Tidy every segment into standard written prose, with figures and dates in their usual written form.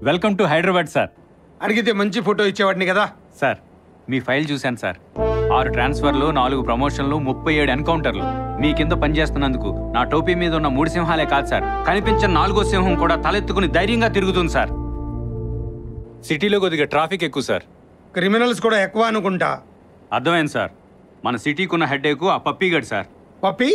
Welcome to Hyderabad sir. అడిగితే మంచి photo ఇచ్చేవాడిని కదా సార్. మీ ఫైల్ చూశాను సార్. 6 ట్రాన్స్ఫర్లు, 4 ప్రమోషన్లు, 37 ఎన్కౌంటర్లు. మీ కింద పనిచేస్తున్నందుకు నా టోపీ మీద ఉన్న 3 సింహాలే కాదు సార్, కనిపించిన 4వ సింహం కూడా తలెత్తుకుని ధైర్యంగా తిరుగుతుంది సార్. సిటీలో కొద్దిగా ట్రాఫిక్ ఎక్కువ సార్. క్రిమినల్స్ కూడా ఎక్కువ అనుకుంటా. అర్థమైంది సార్. మన సిటీకున్న హెడ్ ఎక్కువ ఆ పప్పీగడ్ సార్. పప్పీ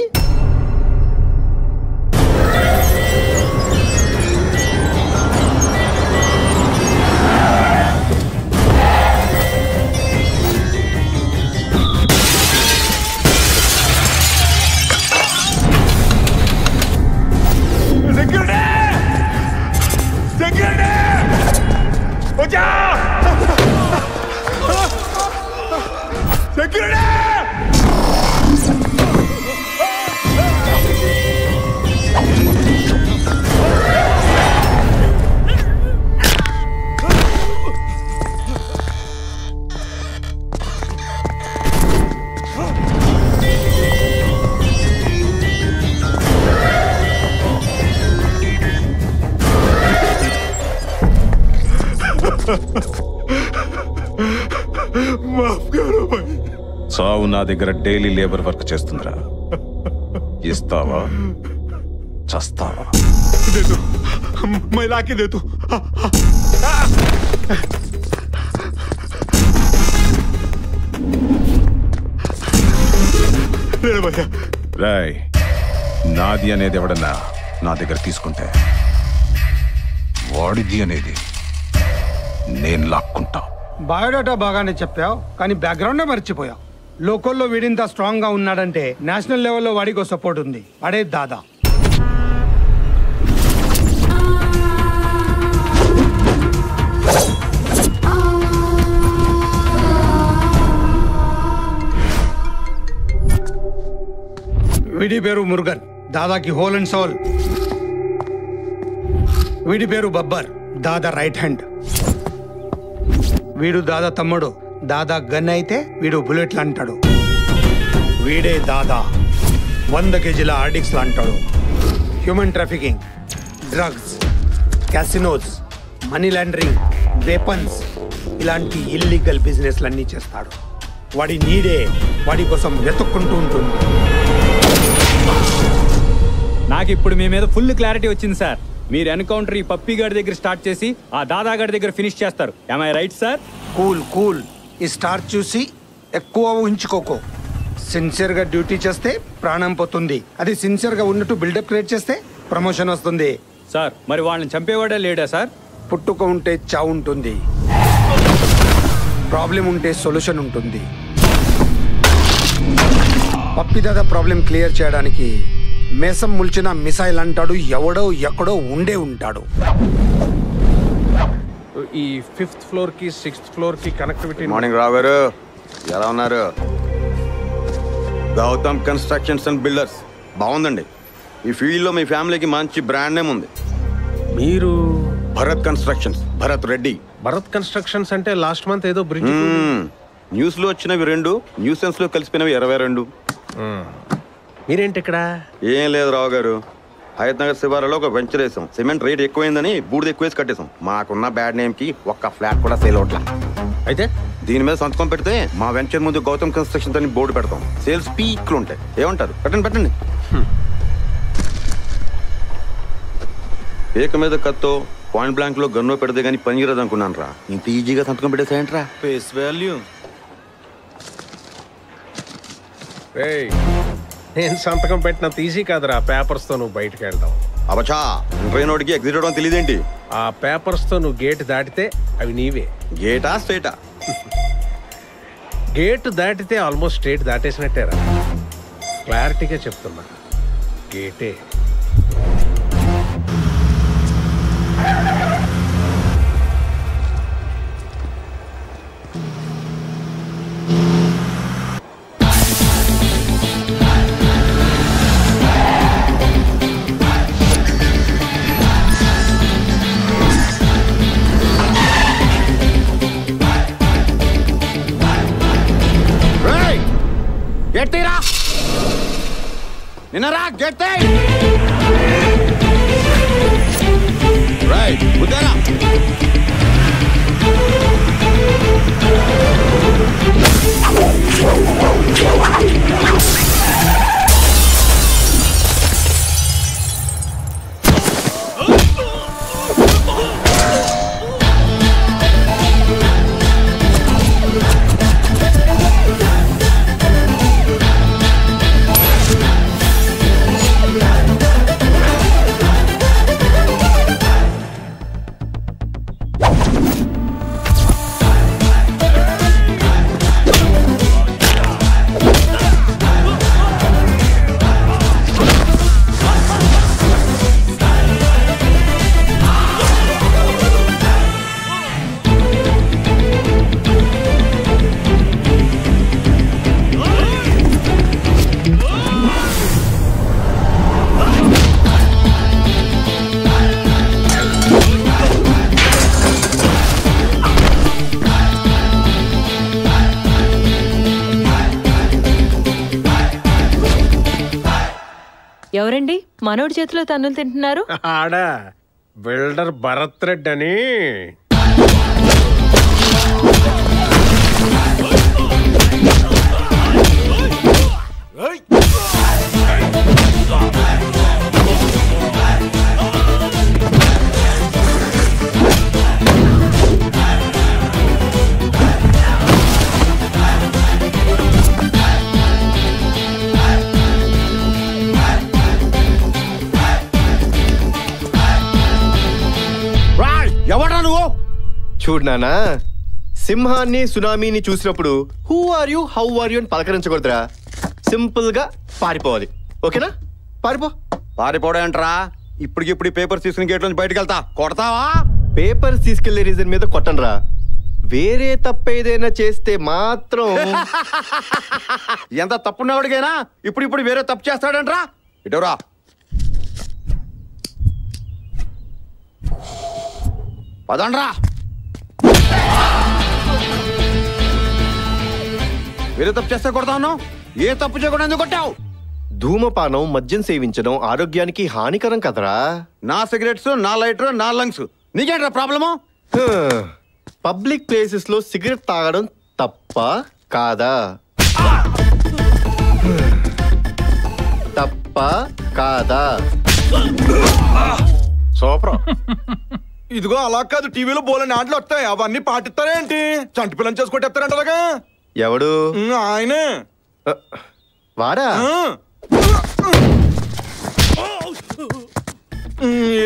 సావు నా దగ్గర డైలీ లేబర్ వర్క్ చేస్తుందిరా. ఇస్తావా చస్తావా? రాయ్, నాది అనేది ఎవడన్నా నా దగ్గర తీసుకుంటే వాడిది అనేది నేను లాక్కుంటా. బయోడాటా బాగానే చెప్పావు, కానీ బ్యాక్గ్రౌండే మర్చిపోయావు. లోకల్లో వీడింత స్ట్రాంగ్ గా ఉన్నాడంటే నేషనల్ లెవెల్లో వాడికో సపోర్ట్ ఉంది. అడే దాదా. వీడి పేరు మురుగన్, దాదాకి హోల్ అండ్ సోల్. వీడి పేరు బబ్బర్, దాదా రైట్ హ్యాండ్. వీడు దాదా తమ్ముడు. దాదా గన్ అయితే వీడు బుల్లెట్లు అంటాడు. వీడే దాదా 100 కేజీల ఆర్డిక్స్లు అంటాడు. Human trafficking, drugs, casinos, money laundering, weapons, ఇలాంటి ఇల్లీగల్ బిజినెస్లన్నీ చేస్తాడు. వాడి నీడే వాడి కోసం వెతుక్కుంటూ ఉంటుంది. నాకు ఇప్పుడు మీ మీద ఫుల్ క్లారిటీ వచ్చింది సార్. మీరు ఎన్కౌంటర్ ఈ పప్పీ గారి దగ్గర స్టార్ట్ చేసి ఆ దాదా గారి దగ్గర ఫినిష్ చేస్తారు. am I right sir? Cool cool. ఈ స్టార్ చూసి ఎక్కువ ఊహించుకోకో. సిన్సియర్గా డ్యూటీ చేస్తే ప్రాణం పోతుంది. అది సిన్సియర్గా ఉన్నట్టు బిల్డప్ క్రియేట్ చేస్తే ప్రమోషన్ వస్తుంది. సార్ మరి వాళ్ళని చంపేవాడే లేడా సార్? పుట్టుక ఉంటే చావు ఉంటుంది, ప్రాబ్లం ఉంటే సొల్యూషన్ ఉంటుంది. పప్పిదాదా ప్రాబ్లం క్లియర్ చేయడానికి మేసం ముల్చిన మిసైల్ అంటాడు. ఎవడో ఎక్కడో ఉండే ఉంటాడు. ఈ 5th ఫ్లోర్ కి 6th ఫ్లోర్ కి కనెక్టివిటీ. మార్నింగ్ రావు గారు, ఎలా ఉన్నారు? గౌతమ్ కన్స్ట్రక్షన్స్ అండ్ బిల్డర్స్ బాగుందండి. ఈ ఫీల్డ్ లో మీ ఫ్యామిలీకి మంచి బ్రాండ్ నేమ్ ఉంది. మీరు? భరత్ కన్స్ట్రక్షన్స్, భరత్ రెడ్డి. భరత్ కన్స్ట్రక్షన్స్ అంటే లాస్ట్ మంత్ ఏదో బ్రిడ్జ్ న్యూస్ లో వచ్చినవి 2, న్యూసెన్స్ లో కలిసిపోయినవి 22. మీరేంటి ఇక్కడ? ఏం లేదు రావు గారు, హైదరాబాద్ శివారాలో ఒక వెంచర్ వేసాం. సిమెంట్ రేట్ ఎక్కువైందని బూడిద ఎక్కువేసి కట్టేసాం. మాకున్న బ్యాడ్ నేమ్ కి ఒక్క ఫ్లాట్ కూడా సేల్ అవట్లా. అయితే దీని మీద సంతకం పెడితే మా వెంచర్ ముందు గౌతమ్ కన్స్ట్రక్షన్స్ అని బోర్డు పెడతాం. సేల్స్ పీక్లు ఉంటాయి. ఏమంటారు? పెట్టండి. ఏక మీద కత్తో పాయింట్ బ్లాంక్ లో గన్నో పెడితే గానీ పనికిరదు అనుకున్నాను రా. ఇంత ఈజీగా సంతకం పెట్టేసాయంట్రా. Face value. నేను సంతకం పెట్టినంత ఈజీ కాదురా పేపర్స్ తో నువ్వు బయటకు వెళ్దాం. అవచా ట్రైన్ నోటికి ఎగ్జిట్ అవడం తెలియదేంటి? ఆ పేపర్స్ తో నువ్వు గేట్ దాటితే అవి నీవే. గేటా స్ట్రేటా? గేట్ దాటితే ఆల్మోస్ట్ స్ట్రేట్ దాటేసినట్టేరా. క్లారిటీగా చెప్తున్నా, గేటే. గట్టిరా నిన్నరా గట్టి ఎవరండి మనోడి చేతిలో తన్నులు తింటున్నారు? ఆడా బిల్డర్ భరత్ రెడ్డి అని. చూడు నానా, సింహాన్ని సునామీని చూసినప్పుడు who are you how are you అని పలకరించకూడదురా. సింపుల్ గా పారిపోవాలి. ఓకేనా? పారిపో. పారిపోవడం ఏంట్రా? ఇప్పటికిప్పుడు పేపర్స్ తీసుకుని గేట్ నుంచి బయటకు వెళ్తా. కొడతావా? పేపర్స్ తీసుకెళ్లే రీజన్ మీద కొట్టనరా. వేరే తప్పు ఏదైనా చేస్తే మాత్రం ఎంత తప్పున్నవాడికైనా ఇప్పుడు వేరే తప్పు చేస్తాడంట్రా. ఇటవరా. పదండ్రా. వేరే తప్పు చేస్తే కొడతా ఉన్నావు. ఏ తప్పు చేయకుండా ఎందుకు కొట్టావు? ధూమపానం, మద్యం సేవించడం ఆరోగ్యానికి హానికరం కదరా. నా సిగరెట్స్, నా లైటర్, నా లంగ్స్. నీకేంట్రా ప్రాబ్లము? పబ్లిక్ ప్లేసెస్ లో సిగరెట్ తాగడం తప్ప కాదా? తప్ప కాదా? సూపర్. ఇదిగో అలా కాదు, టీవీలో బోలని ఆటలు వస్తాయి, అవన్నీ పాటిస్తారేంటి? చంటి పిల్లని చేసుకొట్టేస్తారంటారుగా. ఎవడు? ఆయనే. వాడా?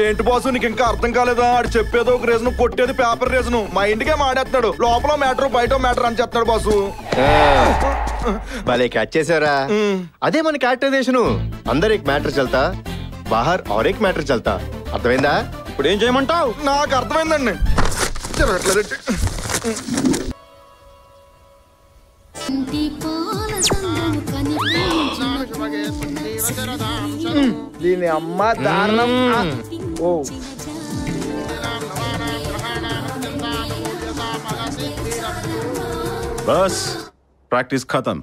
ఏంటి బాసు, నీకు ఇంకా అర్థం కాలేదా? ఆడు చెప్పేది ఒక రీజన్, కొట్టేది పేపర్ రీజన్. మా ఇంటికే మాడేస్తున్నాడు. లోపల మ్యాటర్ బయట మ్యాటర్ అని చెప్తాడు బాసు. భలే క్యాచ్ చేసారా. అదే మన క్యారెక్టరైజేషన్. అందరు एक मैटर चलता, बाहर और एक मैटर चलता. అర్థమైందా? ఇప్పుడు ఏం చేయమంటావు? నాకు అర్థమైందండి. జరగట్లేదండి. దీని అమ్మ దారుణం. ఓ బస్ ప్రాక్టీస్ ఖతం.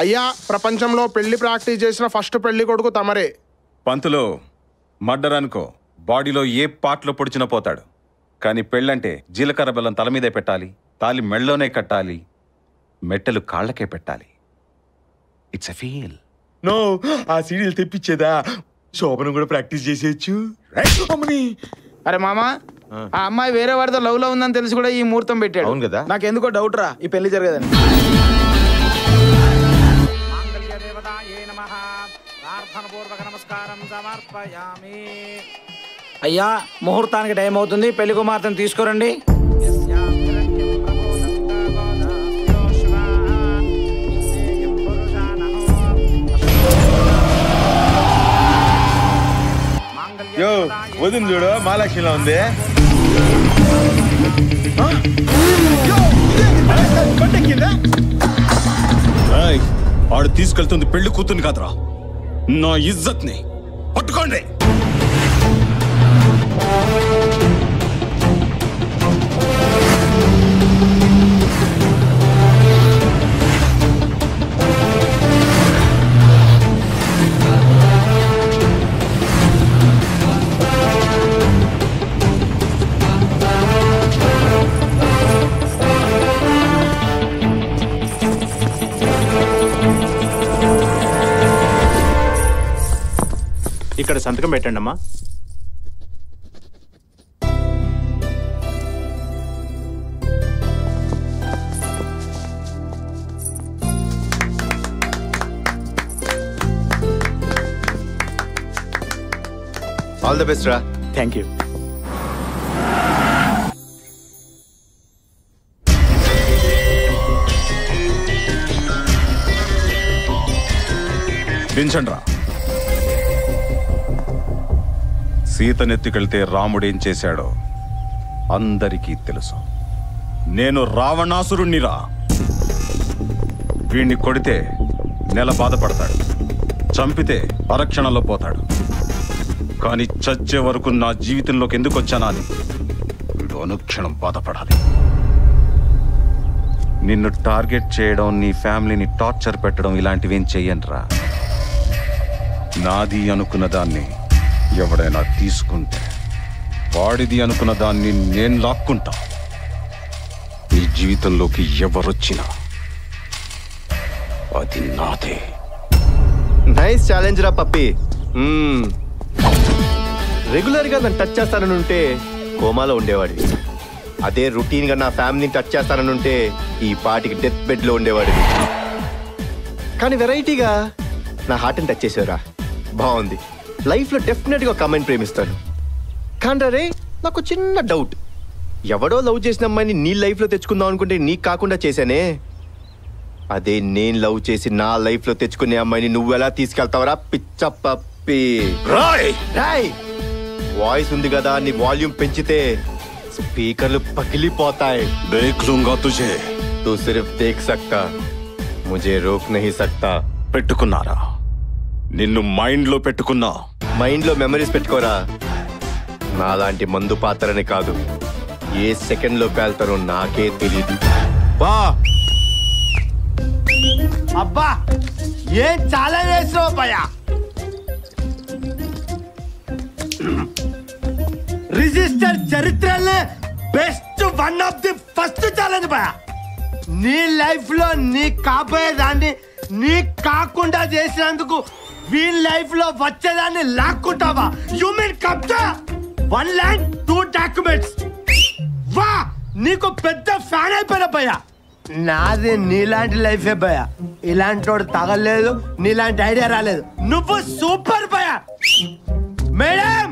అయ్యా, ప్రపంచంలో పెళ్లి ప్రాక్టీస్ చేసిన ఫస్ట్ పెళ్లి కొడుకు తమరే. పంతులో మర్డర్ అనుకో, బాడీలో ఏ పార్ట్లో పొడిచినా పోతాడు. కానీ పెళ్ళంటే జీలకర్ర బెల్లం తల మీదే పెట్టాలి, తాలి మెళ్ళలోనే కట్టాలి, మెట్టెలు కాళ్ళకే పెట్టాలి. It's a feel. నో, ఆ సీరియల్ తెప్పించేదా? శోభను కూడా ప్రాక్టీస్ చేసేయచ్చు. అరే మామా, ఆ అమ్మాయి వేరే వారితో లవ్ లో ఉందని తెలిసి కూడా ఈ ముహూర్తం పెట్టాడు. అవును కదా. నాకెందుకో డౌట్ రా, ఈ పెళ్లి జరగదని. అయ్యా, ముహూర్తానికి టైం అవుతుంది, పెళ్లి కుమార్తెను తీసుకురండి. యో వదిన చూడు, మహాలక్ష్మిలా ఉంది. ఆడు తీసుకెళ్తుంది పెళ్లి కూతుర్ని కాదురా, నా ఇజ్జత్ ని. పట్టుకోండి. ఇక్కడ సంతకం పెట్టండి అమ్మా. ఆల్ ది బెస్ట్ రా. Thank you. దించండ్రా. సీతనెత్తుకెళ్తే రాముడేం చేశాడో అందరికీ తెలుసు. నేను రావణాసురుణ్ణిరా. వీణ్ణి కొడితే నెల బాధపడతాడు, చంపితే అరక్షణలో పోతాడు. కానీ చచ్చే వరకు నా జీవితంలోకి ఎందుకు వచ్చానా అని వీడు అనుక్షణం బాధపడాలి. నిన్ను టార్గెట్ చేయడం, నీ ఫ్యామిలీని టార్చర్ పెట్టడం ఇలాంటివేం చెయ్యనురా. నాది అనుకున్న దాన్ని ఎవడైనా తీసుకుంటే వాడిది అనుకున్న దాన్ని నేను లాక్కుంటా. నీ జీవితంలోకి ఎవరొచ్చినా అది నాదే. నైస్ ఛాలెంజ్ రా పప్పి. రెగ్యులర్ గా నన్ను టచ్ చేస్తానని ఉంటే కోమాలో ఉండేవాడి. అదే రొటీన్ గా నా ఫ్యామిలీని టచ్ చేస్తానని ఉంటే ఈ పాటికి డెత్ బెడ్ లో ఉండేవాడి. కానీ వెరైటీగా నా హార్ట్ని టచ్ చేసేవరా. బాగుంది. లైఫ్లో డెఫినెట్గా ఒక అమ్మాయిని ప్రేమిస్తాను. కానీ రే నాకు చిన్న డౌట్. ఎవడో లవ్ చేసిన అమ్మాయిని నీ లైఫ్లో తెచ్చుకుందాం అనుకుంటే నీకు కాకుండా చేశానే, అదే నేను లవ్ చేసి నా లైఫ్లో తెచ్చుకునే అమ్మాయిని నువ్వెలా తీసుకెళ్తావరా పిచ్చ పప్పి? రాయ్ వాయిస్ ఉంది కదా అని వాల్యూమ్ పెంచితే స్పీకర్లు పగిలిపోతాయి. దేఖ్ లూంగా తుझे. తూ సిర్ఫ్ దేఖ్ సక్తా, ముझे రోక్ నహీ సక్తా. పెట్టుకున్నారా? నిన్ను మైండ్ లో పెట్టుకున్నా. మైండ్ లో మెమరీస్ పెట్టుకోరా. నాలాంటి మందు పాత్రని కాదు, ఏ సెకండ్ లో పేల్తారో నాకే తెలియదు. బా అబ్బా ఏం చాలా చేసినావు భయ. రిజిస్టర్ చరిత్రలో best one of the first challenge భయ. నీ లైఫ్ లో నీ కాబోయేదాన్ని నీ కాకుండా చేసినందుకు వీళ్ళ లైఫ్ లో వచ్చేదాన్ని లాక్కుంటావా? యు మీన్ కబ్జా? 1 ల్యాండ్ 2 డాక్యుమెంట్స్. వా నీకు పెద్ద ఫ్యాన్ అయిపోయిన భయ. నాది నీలాంటి లైఫే భయ. ఇలాంటి వాడు తగలేదు, నీలాంటి ఐడియా రాలేదు. నువ్వు సూపర్ భయ. మేడం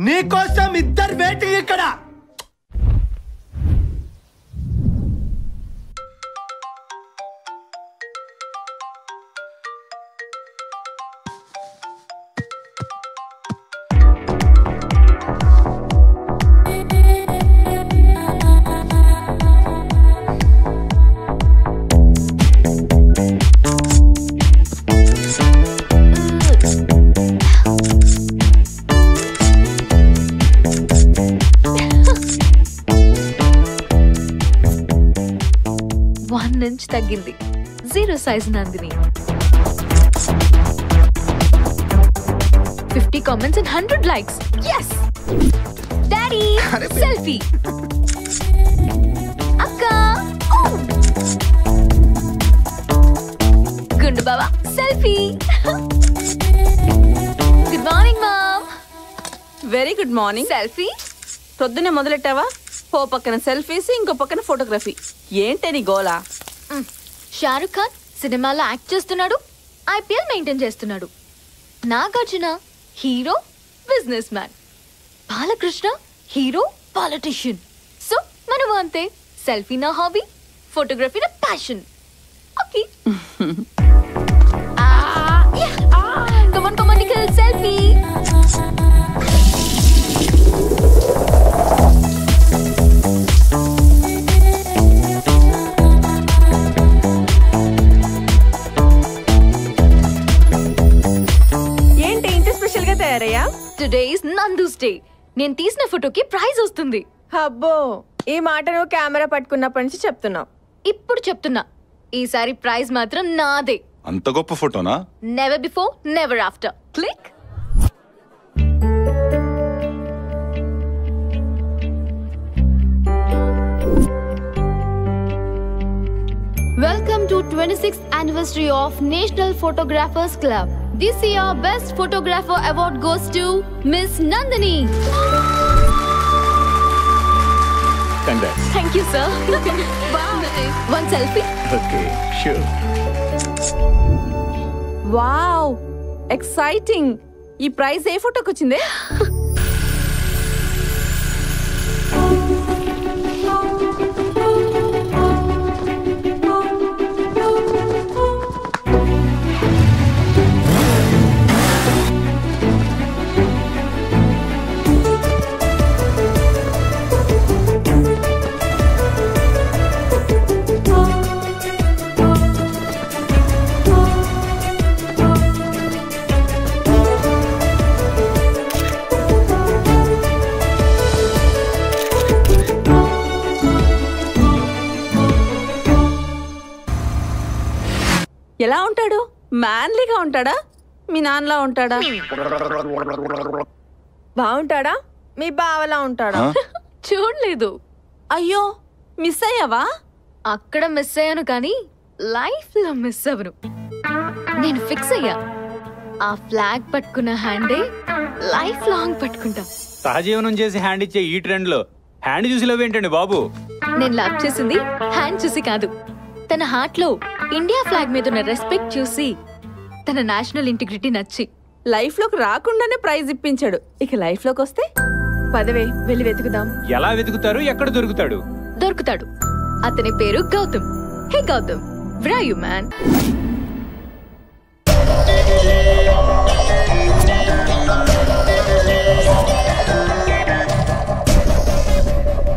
నీకోసం 2 వెయిటింగ్ ఇక్కడ. ఇంచ్ తగ్గింది. 0 size Nandini. 50 comments and 100 likes. Yes! Daddy, selfie. Akka. Oh. Gundu baba, selfie. Good morning, mom. Very good morning. Selfie? పొద్దునే మొదలెట్టావా? ఓ పక్కన సెల్ఫీస్, ఇంకో పక్కన ఫోటోగ్రఫీ. ఏంటే నీ గోలా? షారుఖ్ ఖాన్ సినిమాలో యాక్ట్ చేస్తున్నాడు, IPL మెయింటైన్ చేస్తున్నాడు. Nagarjuna hero, business man. Balakrishna hero, politician. So మనం అంతే. సెల్ఫీ నా హాబీ, ఫోటోగ్రఫీ నా passion. Okay. Come on, Nikhil, selfie. Today is Nandu's day. నేను తీసిన ఫోటోకి ప్రైజ్ వస్తుంది. అబ్బో, ఈ మాట నువ్వు కెమెరా పట్టుకున్నప్పటి నుంచి చెప్తున్నావు. ఇప్పుడు చెప్తున్నా, ఈసారి ప్రైజ్ మాత్రం నాదే. అంత గొప్ప ఫోటోనా? Never before, never after. Click. Welcome to 26th anniversary of National Photographers Club. This year Best Photographer Award goes to Miss Nandini. Congrats. Thank you, sir. One selfie. Okay, sure. Wow exciting. ఈ praise ఏ ఫోటోకి వచ్చిందే? ఎలా ఉంటాడు? మ్యాన్లీగా ఉంటాడా? మీ నాన్నలా ఉంటాడా? బాగుంటాడా? మీ బావలా ఉంటాడా? చూడలేదు. అయ్యో మిస్ అయ్యావా? అక్కడ మిస్ అయ్యాను కానీ లైఫ్ లో మిస్ అవ్వను. నేను ఫిక్స్ అయ్యా, ఆ ఫ్లాగ్ పట్టుకున్న హ్యాండే లైఫ్ లాంగ్ పట్టుకుంటా. సహజీవనం చేసి హ్యాండ్ ఇచ్చే ఈ ట్రెండ్ లో హ్యాండ్ చూసి లవ్ ఏంటండి బాబు? నేను లవ్ చేసింది హ్యాండ్ చూసి కాదు, తన హార్ట్ లో ఇండియా ఫ్లాగ్ మీద ఉన్న రెస్పెక్ట్ చూసి, తన నేషనల్ ఇంటిగ్రిటీ నచ్చి. లైఫ్ లోకి రాకుండానే ప్రైజ్ ఇప్పించాడు, ఇక లైఫ్ లోకి వస్తే పదవే వెళ్ళి వెతుకుదాం. ఎలా వెతుకుతారు? ఎక్కడ దొరుకుతాడు? దొరుకుతాడు. అతని పేరు గౌతమ్. హే Gautam, where are you, man?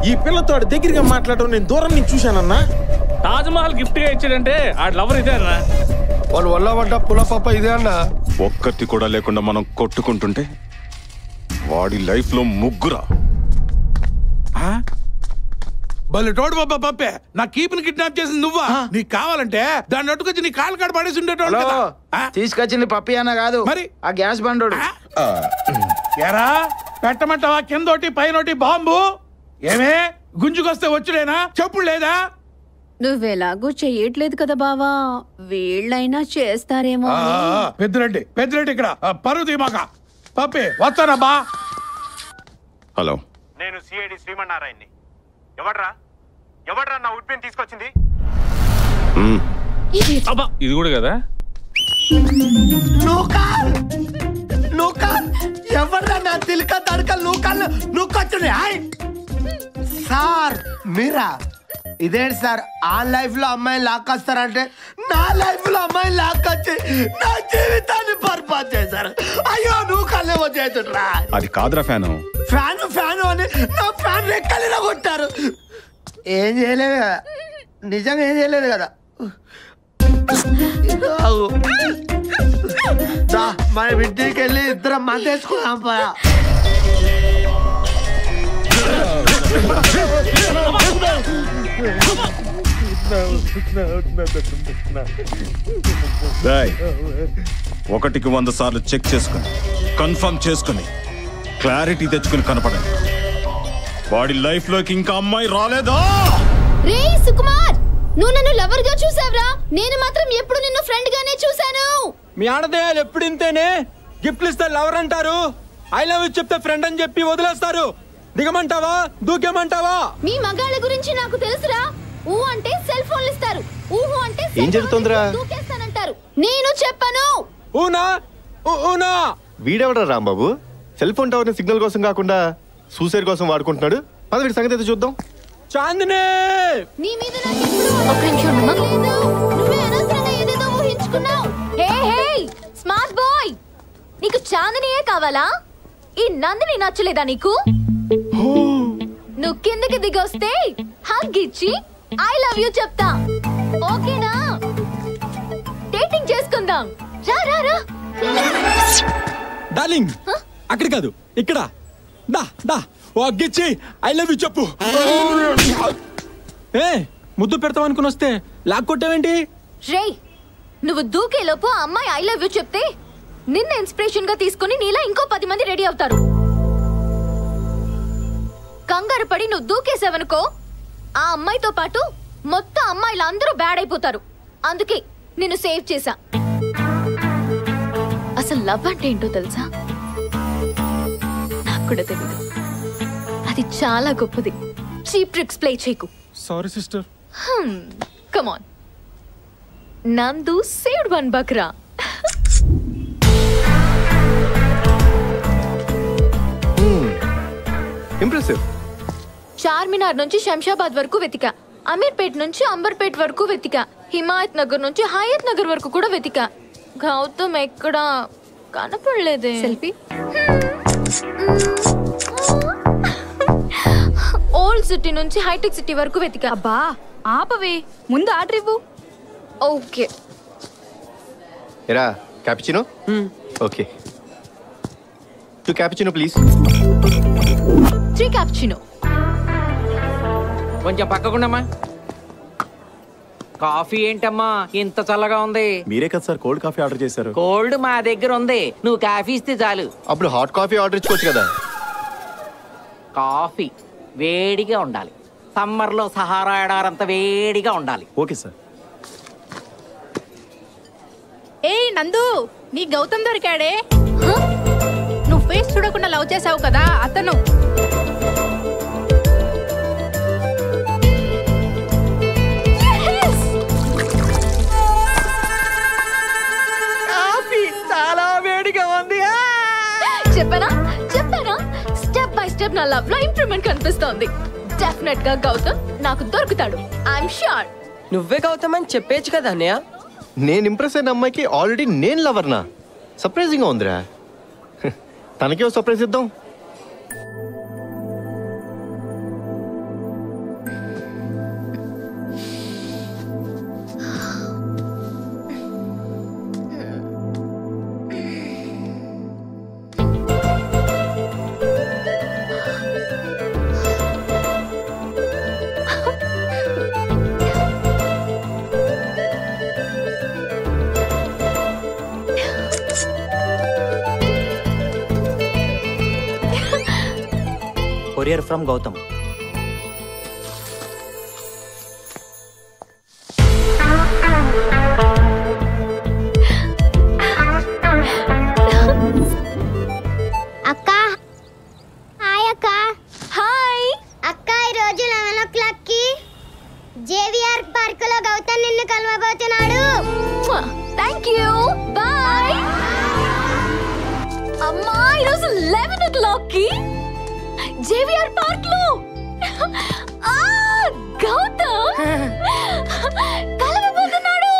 ఈ పిల్లతో దగ్గరగా మాట్లాడటం నేను దూరం నుంచి చూశానన్నా. తాజ్మహల్ గిఫ్ట్ గా ఇచ్చాడంటే ఆ లవర్ ఇదే అన్నా. వాళ్ళు వల్ల పడ్డ పులపప్ప ఇదే అన్న. ఒక్కటి కూడా లేకుండా మనం కొట్టుకుంటుంటే వాడి లైఫ్ లో ముగ్గురా. బలి తోడు బాబా పప్పే, నా కీపుని కిడ్నాప్ చేసింది నువ్వా? నీకు కావాలంటే దాన్ని అట్టుకొచ్చి నీ కాలు కాడ పడేసి ఉండేటోడు కదా. తీసుకొచ్చింది పప్పి అన్న కాదు, మరి ఆ గ్యాస్ బండోడు. ఎరా పెట్టమంటావా? కిందోటి పైనోటి బాంబు. ఏమే గుంజుకొస్తే వచ్చుడేనా? చెప్పుడు లేదా? నువ్వెలాగూ చెయ్యట్లేదు కదా బావా, వీళ్ళైనా చేస్తారేమో. పెద్దిరెడ్డి పెద్దిరెడ్డి ఇక్కడ పరువు తీమాక. పప్పి వస్తానా బా. హలో, నేను సిఐడి శ్రీమన్నారాయణ్ని. ఎవడ్రా నా ఉడ్పిని తీసుకొచ్చింది? ఇది కూడా కదా. ఎవర్రా నా తిలక తడక నూకల్ నూకొచ్చుని? సార్ మీరా? ఇదేంటి సార్, ఆ లైఫ్ లో అమ్మాయిని లాక్కొస్తారంటే నా లైఫ్ లో అమ్మాయిని లాక్కొచ్చి నా జీవితాన్ని బర్బాద్ చేశారు. అయ్యో నువ్వు కళ్ళేమో చేతుడ్రా. అది కాదురా ఫ్యాను. ఫ్యాను అని నా ఫ్యాన్ రెక్కలినా కొట్టారు. ఏం చేయలేదు కదా, నిజంగా ఏం చేయలేదు కదా. మన ఇంటికి వెళ్ళి ఇద్దరం మందేసుకున్నాం పోయా. ఒకటికి 100 సార్లు చెక్ చేసుకుని కన్ఫర్మ్ చేసుకుని క్లారిటీ తెచ్చుకుని కనపడండి. వాడి లైఫ్ లోకి ఇంకా అమ్మాయి రాలేదా? రే సుకుమార్, నువ్వు నన్ను లవర్ గా చూసావురా, నేను మాత్రం ఎప్పుడు నిన్ను ఫ్రెండ్ గానే చూసాను. మీ ఆడదేయాలు ఎప్పుడు ఇంతేనే? గిఫ్ట్లు ఇస్తే లవర్ అంటారు, ఐ లవ్ యూ చెప్తే ఫ్రెండ్ అని చెప్పి వదిలేస్తారు. దిగమంటావా దూకేమంటావా? మీ మగాళ్ళ గురించి నాకు తెలుసురా. ఊ అంటే సెల్ ఫోన్లు ఇస్తారు, ఊహు అంటే ఏం జరుగుతుందిరా? దూకేస్తానంటారు. నేను చెప్పను. ఊనా ఊనా. వీడెవడా రాంబాబు? సెల్ ఫోన్ టవర్ ని సిగ్నల్ కోసం కాకుండా సూసైడ్ కోసం వాడుకుంటున్నాడు. పద వీడి సంగతి అయితే చూద్దాం. చాందిని, నీ మీద నాకు ఎప్పుడు ఒక నిమిషం నమ్మకం లేదు. నువ్వే అనవసరంగా ఏదేదో ఊహించుకున్నావు. హే హే స్మార్ట్ బాయ్, నీకు చాందినియే కావాలా? ఈ నందిని నచ్చలేదా నీకు? నువ్వు కిందకి దిగొస్తే హగ్ ఇచ్చి ఐ లవ్ యూ చెప్తా. ఓకేనా? డేటింగ్ చేసుకుందాం. రా రా రా. డార్లింగ్, అక్కడ కాదు ఇక్కడ. దా దా ఓ అగ్గిచ్చి ఐ లవ్ యూ చెప్పు. ఏ ముద్దు పెడతావు అనుకుని వస్తే లాక్ కొట్టావేంటి? రే, నువ్వు దూకేలోపు అమ్మాయి ఐ లవ్ యూ చెప్తే నిన్న ఇన్స్పిరేషన్ గా తీసుకుని నీలా ఇంకో 10 మంది రెడీ అవుతారు. కంగారు పడి నువ్వు దూకేసావనుకో, ఆ అమ్మాయితో పాటు మొత్తం అమ్మాయిలు అందరూ బ్యాడ్ అయిపోతారు. అందుకే నిన్ను సేవ్ చేశా. అసలు లవ్ అంటే ఏంటో తెలుసా? నాకు కూడా తెలీదు. అది చాలా గొప్పది. చీప్ ట్రిక్స్ ప్లే చేయకు. Sorry sister. Come on. నందు saved one Bakra. Impressive. Charminar నుంచి శంషాబాద్ వరకు వెతికా, అమీర్పేట్ నుంచి అంబర్పేట్ వరకు వెతికా, హిమాయత్ నగర్ నుంచి హయత్ నగర్ వరకు కూడా వెతికా. గౌతమ్ ఎక్కడా కనపడలేదే. సెల్ఫీ. ఓల్డ్ సిటీ నుంచి హైటెక్ సిటీ వరకు వెతికా. అబ్బా ఆపవే, ముందు ఆర్డర్ ఇవ్వు. ఓకే. ఎరా cappuccino? Okay. 2 cappuccino please. 3 cappuccino. కొంచెం పక్కకుండమ్మా. కాఫీ ఏంటమ్మా ఇంత చల్లగా ఉంది? మీరే కదా సార్ కోల్డ్ కాఫీ ఆర్డర్ చేశారు. కోల్డ్ మా దగ్గర ఉంది, నువ్వు కాఫీ ఇస్తే చాలు. అప్పుడు హాట్ కాఫీ ఆర్డర్ ఇచ్చుకోవచ్చు కదా. కాఫీ వేడిగా ఉండాలి, సమ్మర్లో సహారా ఎడారంత వేడిగా ఉండాలి. Okay sir. ఏయ్ నందు, నీ గౌతమ్ దొరికాడే. నువ్వు ఫేస్ చూడకుండా లవ్ చేసావు కదా అతను. కాఫీ చాలా వేడిగా ఉంది. చెప్పనా స్టెప్ బై స్టెప్ నా లవ్ లో ఇంప్రూవ్మెంట్ కనిపిస్తోంది. డెఫినెట్ గా గౌతమ్ నాకు దొరుకుతాడు. I'm sure. నువ్వే గౌతమ్ అని చెప్పేచ్చు కదా అన్నయ్య. నేను ఇంప్రెస్ అయిన అమ్మాయికి ఆల్రెడీ నేను లవర్నా? సర్ప్రైజింగ్ గా ఉందిరా. తనకే సర్ప్రైజ్ ఇద్దాం. Courier from Gautam. అక్క హాయ్. అక్క హాయ్ అక్క. ఈరోజు 11 o'clock కి జేవిఆర్ పార్క్ లో గౌతమ్ నిన్ను కలవబోతున్నాడు. Thank you. బాయ్. అమ్మా ఈరోజు 11 o'clock కి జేవిఆర్ పార్క్ లో గౌతమ్ కలవబోతున్నాడు.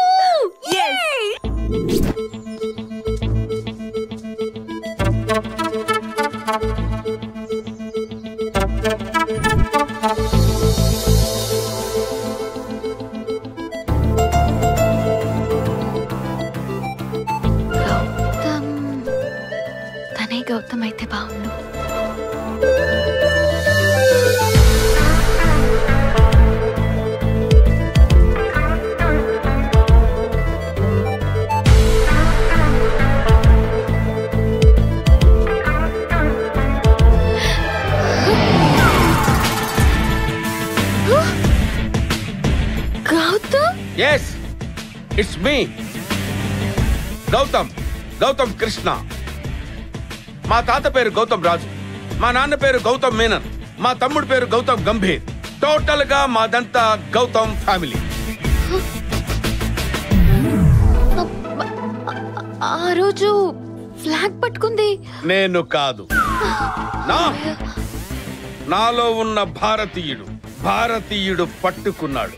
గౌతమ్ తనే గౌతమ్ అయితే బాగుండు. Yes, it's me. Gautam Krishna. మా తాత పేరు గౌతమ్ రాజు, మా నాన్న పేరు గౌతమ్ మేనన్, మా తమ్ముడు పేరు గౌతమ్ గంభీర్. టోటల్ గా మాదంతా గౌతమ్ ఫ్యామిలీ. ఆ రోజు ఫ్లాగ్ పట్టుకుంది నేను కాదు, నాలో ఉన్న భారతీయుడు పట్టుకున్నాడు.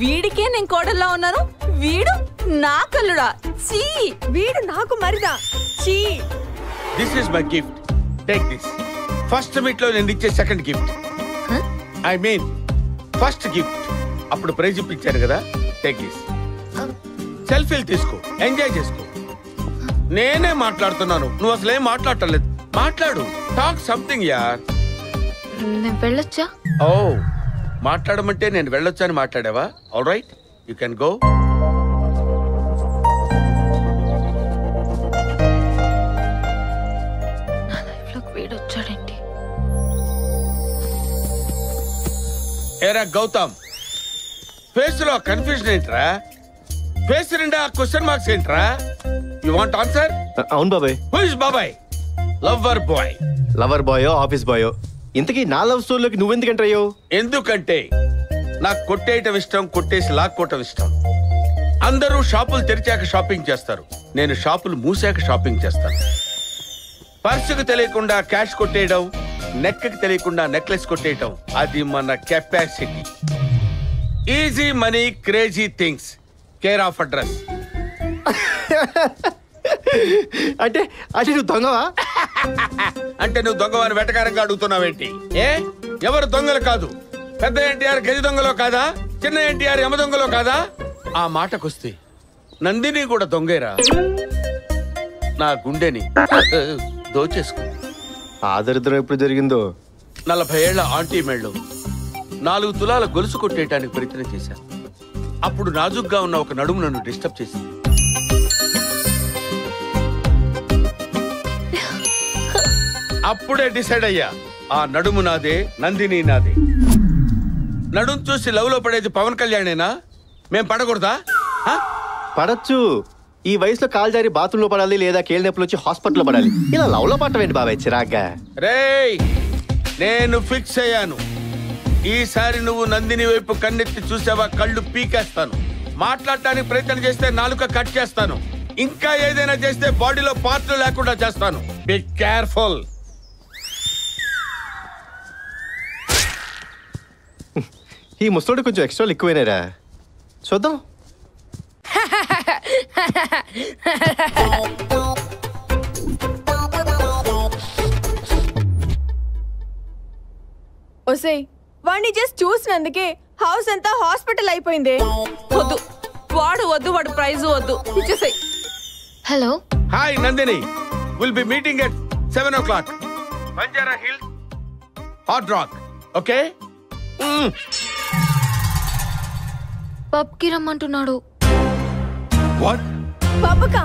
వీడికే నేను కోడల్లా ఉన్నాను, వీడు నా కల్లుడా. చీ, వీడు నాకు మరిదా. చీ. This is my gift, take this. First meet లో నేను ఇచ్చే second gift. I mean first gift. అప్పుడు ప్రైజ్ ఇప్పించాను కదా, టేక్ దిస్. సెల్ఫీలు తీసుకో, ఎంజాయ్ చేసుకో. నేనే మాట్లాడుతున్నాను, నువ్వు అసలు ఏం మాట్లాడటలేదు. మాట్లాడు, టాక్ సంథింగ్ యార్. నేను వెళ్ళొచ్చా? ఓ, మాట్లాడమంటే నేను వెళ్ళొచ్చా అని మాట్లాడావా? All right, you can go. నా లైఫ్ లోకి వీడొచ్చాడేంటి? ఏరా గౌతమ్, ఫేస్ లో కన్ఫ్యూజన్ ఏంట్రా? ఫేస్ నిండా క్వశ్చన్ మార్క్స్ ఏంట్రా? You want answer? అవును బాబాయ్. హూ ఇస్ బాబాయ్? Lover boy. లవర్ బాయో ఆఫీస్ బాయో, ఇంతకీ నా లవ్ స్టోరీలోకి నువ్వెందుకు ఎంటర్ అయ్యావు? ఎందుకంటే నాకు కొట్టేయటం ఇష్టం, కొట్టేసి లాక్కోవటం ఇష్టం. అందరూ షాపులు తెరిచాక షాపింగ్ చేస్తారు, నేను షాపులు మూసాక షాపింగ్ చేస్తాను. పర్సుకు తెలియకుండా క్యాష్ కొట్టేయడం, నెక్కి తెలియకుండా నెక్లెస్ కొట్టేయడం, అది మన capacity. Easy money, crazy things, care of address. అంటే అంటే నువ్వు దొంగవా? అంటే నువ్వు దొంగవాని వెటకారంగా అడుగుతున్నావేంటి? ఎవరు దొంగలు కాదు. పెద్ద ఎన్టీఆర్ గది దొంగలో కాదా? చిన్న ఎన్టీఆర్ యమ దొంగలో కాదా? ఆ మాటకొస్తే నందిని కూడా దొంగేరా. నా గుండెని దోచేసుకో. ఆ దరిద్రం ఎప్పుడు జరిగిందో? 40 ఏళ్ల ఆంటీ మెళ్ళు 4 తులాల గొలుసు కొట్టేయటానికి ప్రయత్నం చేశాను. అప్పుడు నాజుగ్గా ఉన్న ఒక నడుము నన్ను డిస్టర్బ్ చేసింది. అప్పుడే డిసైడ్ అయ్యా, ఆ నడుము నాదే, నందిని నాదే. నడుము చూసి లవ్ లో పడేది పవన్ కళ్యాణేనా? మేం పడకూడదా? పడచ్చు. ఈ వయసులో కాలు జారి బాత్రూమ్ లో పడాలి, లేదా కేళ్ళ నొప్పులు వచ్చి హాస్పిటల్లో పడాలి. ఇలా లవ్ లో పట్టవేంటి బాబాయ్ చిరాగ్గా? రేయ్, నేను ఫిక్స్ అయ్యాను. ఈసారి నువ్వు నందిని వైపు కన్నెత్తి చూసావా, కళ్ళు పీకేస్తాను. మాట్లాడటానికి ప్రయత్నం చేస్తే నాలుక కట్ చేస్తాను. ఇంకా ఏదైనా చేస్తే బాడీలో పార్ట్లు లేకుండా చేస్తాను. Be careful. ఈ ముసలోడు కొంచెం ఎక్స్ట్రా ఎక్కువైనారా? చూద్దాం. ఒసేయ్, వాడిని జస్ట్ చూసినందుకే హౌస్ అంతా హాస్పిటల్ అయిపోయింది. వద్దు, వాడు వద్దు, వాడు ప్రైజ్ వద్దు, ఇచ్చేసాయి. Hello, hi Nandini, will be meeting at 7 o'clock. Banjara Hills, hot rock. Okay? పబ్కి రమ్మంటున్నాడు. పబ్బకా?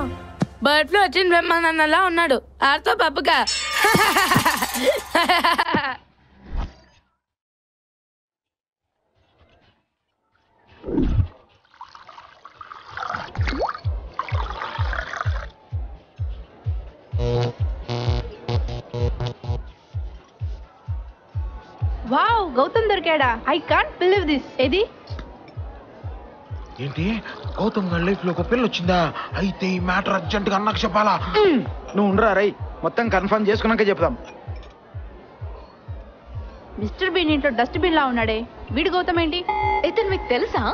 బర్డ్ ఫ్లూ వచ్చిన బ్రహ్మానందలా ఉన్నాడు. ఆర్తో పబ్బుగా. వావ్, గౌతమ్ దొరికాడా? I can't believe this. ఏది? ఏంటి, గౌతమ్ గారి లైఫ్ లో ఒక పిల్ల వచ్చిందా? అయితే ఈ మ్యాటర్ అర్జెంట్ గా అన్నకు చెప్పాలా? నువ్వు ఉండరా రై, మొత్తం కన్ఫర్మ్ చేసుకున్నాక చెప్తాం. మిస్టర్ బీన్ ఇంట్లో డస్ట్ బిన్ లా ఉన్నాడే, వీడు గౌతమ్ ఏంటి? ఇతను మీకు తెలుసా?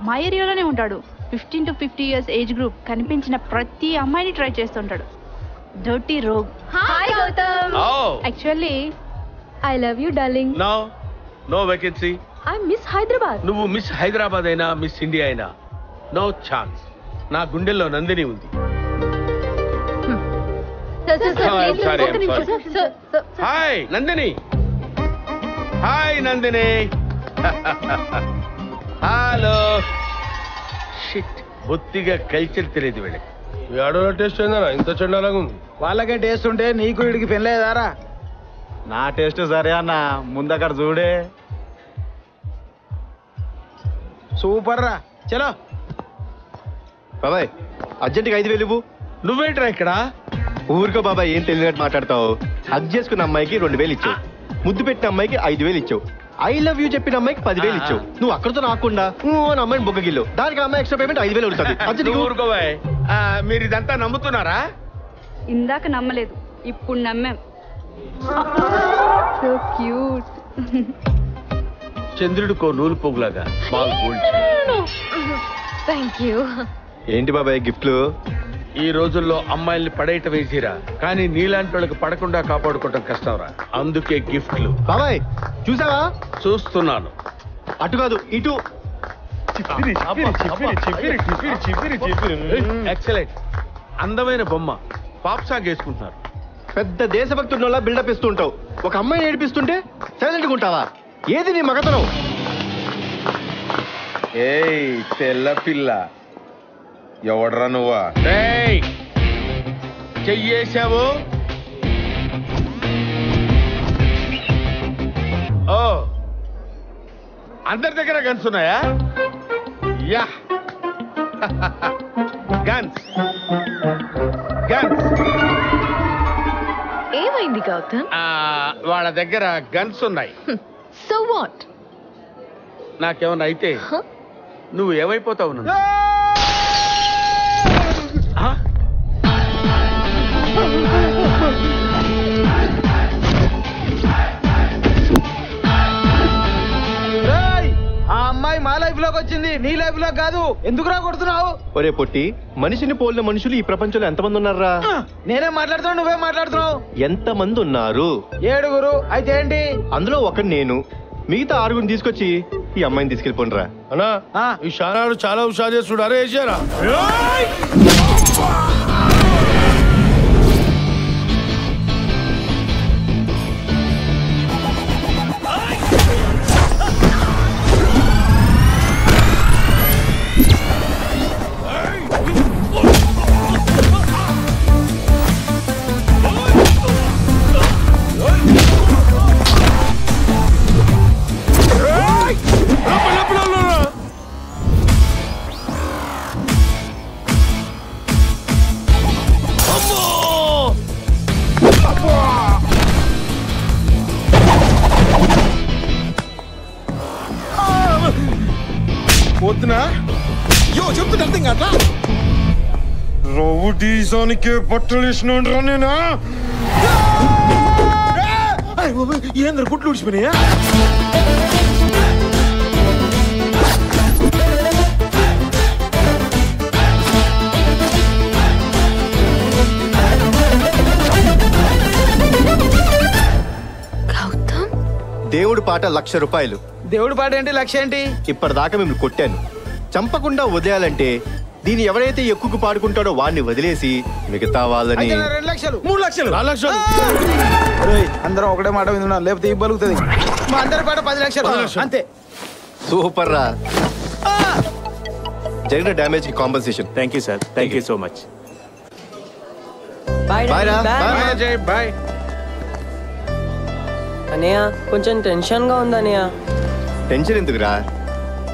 మా ఏరియాలోనే ఉంటాడు. 15 to 50 years ఏజ్ గ్రూప్. కనిపించిన ప్రతి అమ్మాయిని ట్రై చేస్తుంటాడు. Dirty rogue. Hi Gautam. Actually I love you darling. No vacancy. I miss Hyderabad. నువ్వు మిస్ హైదరాబాద్ అయినా మిస్ ఇండియా అయినా నో ఛాన్స్. నా గుండెల్లో నందిని ఉంది. Hi Nandini. Hi Nandini. Hello. Shit, బొత్తిగా కల్చర్ తెలియదు వీళ్ళకి. ఏడో టేస్ట్ ఏందన్నా ఇంత చెండాలంగా ఉంది? వాళ్ళకే టేస్ట్ ఉంటే నీకు వీడికి పెళ్ళలేదారా? నా టేస్ట్ సరే అన్న, ముందక్కడ చూడే. సూపర్ రా, చలో. బాబాయ్ అర్జెంట్గా 5,000 ఇవ్వు. నువ్వేంట్రా ఇక్కడ? ఊరికో బాబాయ్, ఏం తెలియనట్టు మాట్లాడతావు. హగ్ చేసుకున్న అమ్మాయికి 2,000 ఇచ్చావు, ముద్దు పెట్టిన అమ్మాయికి 5,000 ఇచ్చావు, ఐ లవ్ యూ చెప్పిన అమ్మాయికి 10,000 ఇచ్చావు. నువ్వు అక్కడితో రాకుండా అని అమ్మాయిని బొగ్గగిల్లు, దానికి అమ్మాయి ఎక్స్ట్రా పేమెంట్ 5,000 అవుతుంది. ఊరుకోబాయ్, మీరు ఇదంతా నమ్ముతున్నారా? ఇందాక నమ్మలేదు, ఇప్పుడు నమ్మాం. So cute. చంద్రుడికో నూలు పోగులాగా బాగా గోల్డ్. Thank you. ఏంటి బాబాయ్ గిఫ్ట్లు? ఈ రోజుల్లో అమ్మాయిల్ని పడేయటం వేసిరా, కానీ నీలాంటి వాళ్ళకి పడకుండా కాపాడుకోవటం కష్టంరా. అందుకే గిఫ్ట్లు. బాబాయ్ చూసావా? చూస్తున్నాను. అటు కాదు ఇటు. ఎక్సలెంట్. అందమైన బొమ్మ. పాప్ సాంగ్ వేసుకుంటున్నారు. పెద్ద దేశభక్తుల బిల్డప్ ఇస్తూ ఉంటావు, ఒక అమ్మాయిని ఏడిపిస్తుంటే సైలెంట్గా ఉంటావా? ఏది నీ మగతనం? ఏయ్ తెల్ల పిల్ల, ఎవడ్రా నువ్వా? చెయ్యేశావు. ఓ, అందరి దగ్గర గన్స్ ఉన్నాయా? యా. గన్స్ గన్స్ ఏమైంది గౌతమ్? వాళ్ళ దగ్గర గన్స్ ఉన్నాయి. So what? నాకేమన్నా అయితే నువ్వు ఏమైపోతావు? నన్ను ఆ అమ్మాయి మా లైఫ్ లోకి వచ్చింది, నీ లైఫ్ లో కాదు. ఎందుకురా కొడుతున్నావు? ఒరే పొట్టి, మనిషిని పోలిన మనుషులు ఈ ప్రపంచంలో ఎంతమంది ఉన్నారా? నేనే మాట్లాడుతున్నావు, నువ్వే మాట్లాడుతున్నావు. ఎంతమంది ఉన్నారు? 7. అయితే ఏంటి? అందులో ఒకటి నేను. మిగతా 6 తీసుకొచ్చి ఈ అమ్మాయిని తీసుకెళ్ళిపోండిరా. అన్నా ఈ షానాడు చాలా హుషారు చేస్తుడు. అరే వేసారా? వద్దునా చెప్తున్నా అర్థం కాదా? రౌడీజానికే బట్టలు వేసినా నేనా? ఏంద్ర గుట్లు ఉడిచిపోయినాయా? దేవుడు పాట 1,00,000 రూపాయలు. దేవుడి పాట ఏంటి? 1,00,000 ఏంటి? ఇప్పటిదాకా మేము కొట్టాను. చంపకుండా వదిలేయాలంటే దీన్ని ఎవరైతే ఎక్కువ పాడుకుంటాడో వాడిని వదిలేసి మిగతా వాళ్ళని 2 లక్షలు 3 లక్షలు 4 లక్షలు. అందరం ఒకటే మాట వింటున్నా, లేకపోతే ఈ బలుగుతుంది. మా అందరి పాట 10 లక్షలు అంతే. సూపర్ రా. జరిగిన డ్యామేజ్ కి compensation. Thank you sir, thank you so much. Bye రా. బాయ్. అనయ్య కొంచెం టెన్షన్ గా ఉంది అనయ్య. టెన్షన్ ఎందుకురా?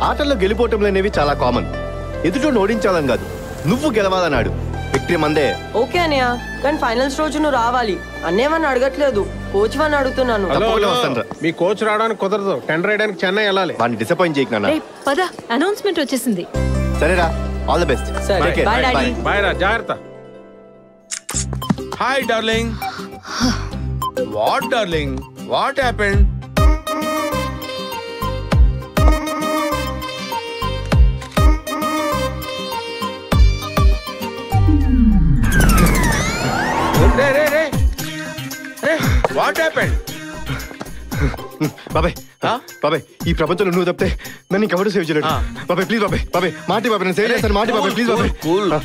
ఆటల్లో గెలిపోవటంలో అనేవి చాలా కామన్. ఎదుటోని ఓడించాలని కాదు, నువ్వు గెలవాలన్నాడు. విక్టరీ మందే. ఓకే అనయ్య, కానీ ఫైనల్స్ రోజు నువ్వు రావాలి. అన్నేమని అడగట్లేదు, కోచ్ అని అడుగుతున్నాను. మీ కోచ్ రావడానికి కుదరదు. టెండర్ వేయడానికి చెన్నై వెళ్ళాలి. వాడిని డిసప్పాయింట్ చేయకు నాన్న. పద, అనౌన్స్మెంట్ వచ్చేసింది. సరేరా, ఆల్ ది బెస్ట్. బాయ్ రా, జాగ్రత్త. Hi darling. What darling, what happened? What happened? బాబాయ్, బాబాయ్, ఈ ప్రపంచంలో నువ్వు తప్పితే నన్ను ఇంకెవరు సేవ్ చేయలేడు. బాబాయ్ ప్లీజ్, బాబాయ్, బాబాయ్, మాటి బాబాయ్, నేను సేవ్ చేస్తాను. మాటి బాబాయ్, ప్లీజ్ బాబాయ్.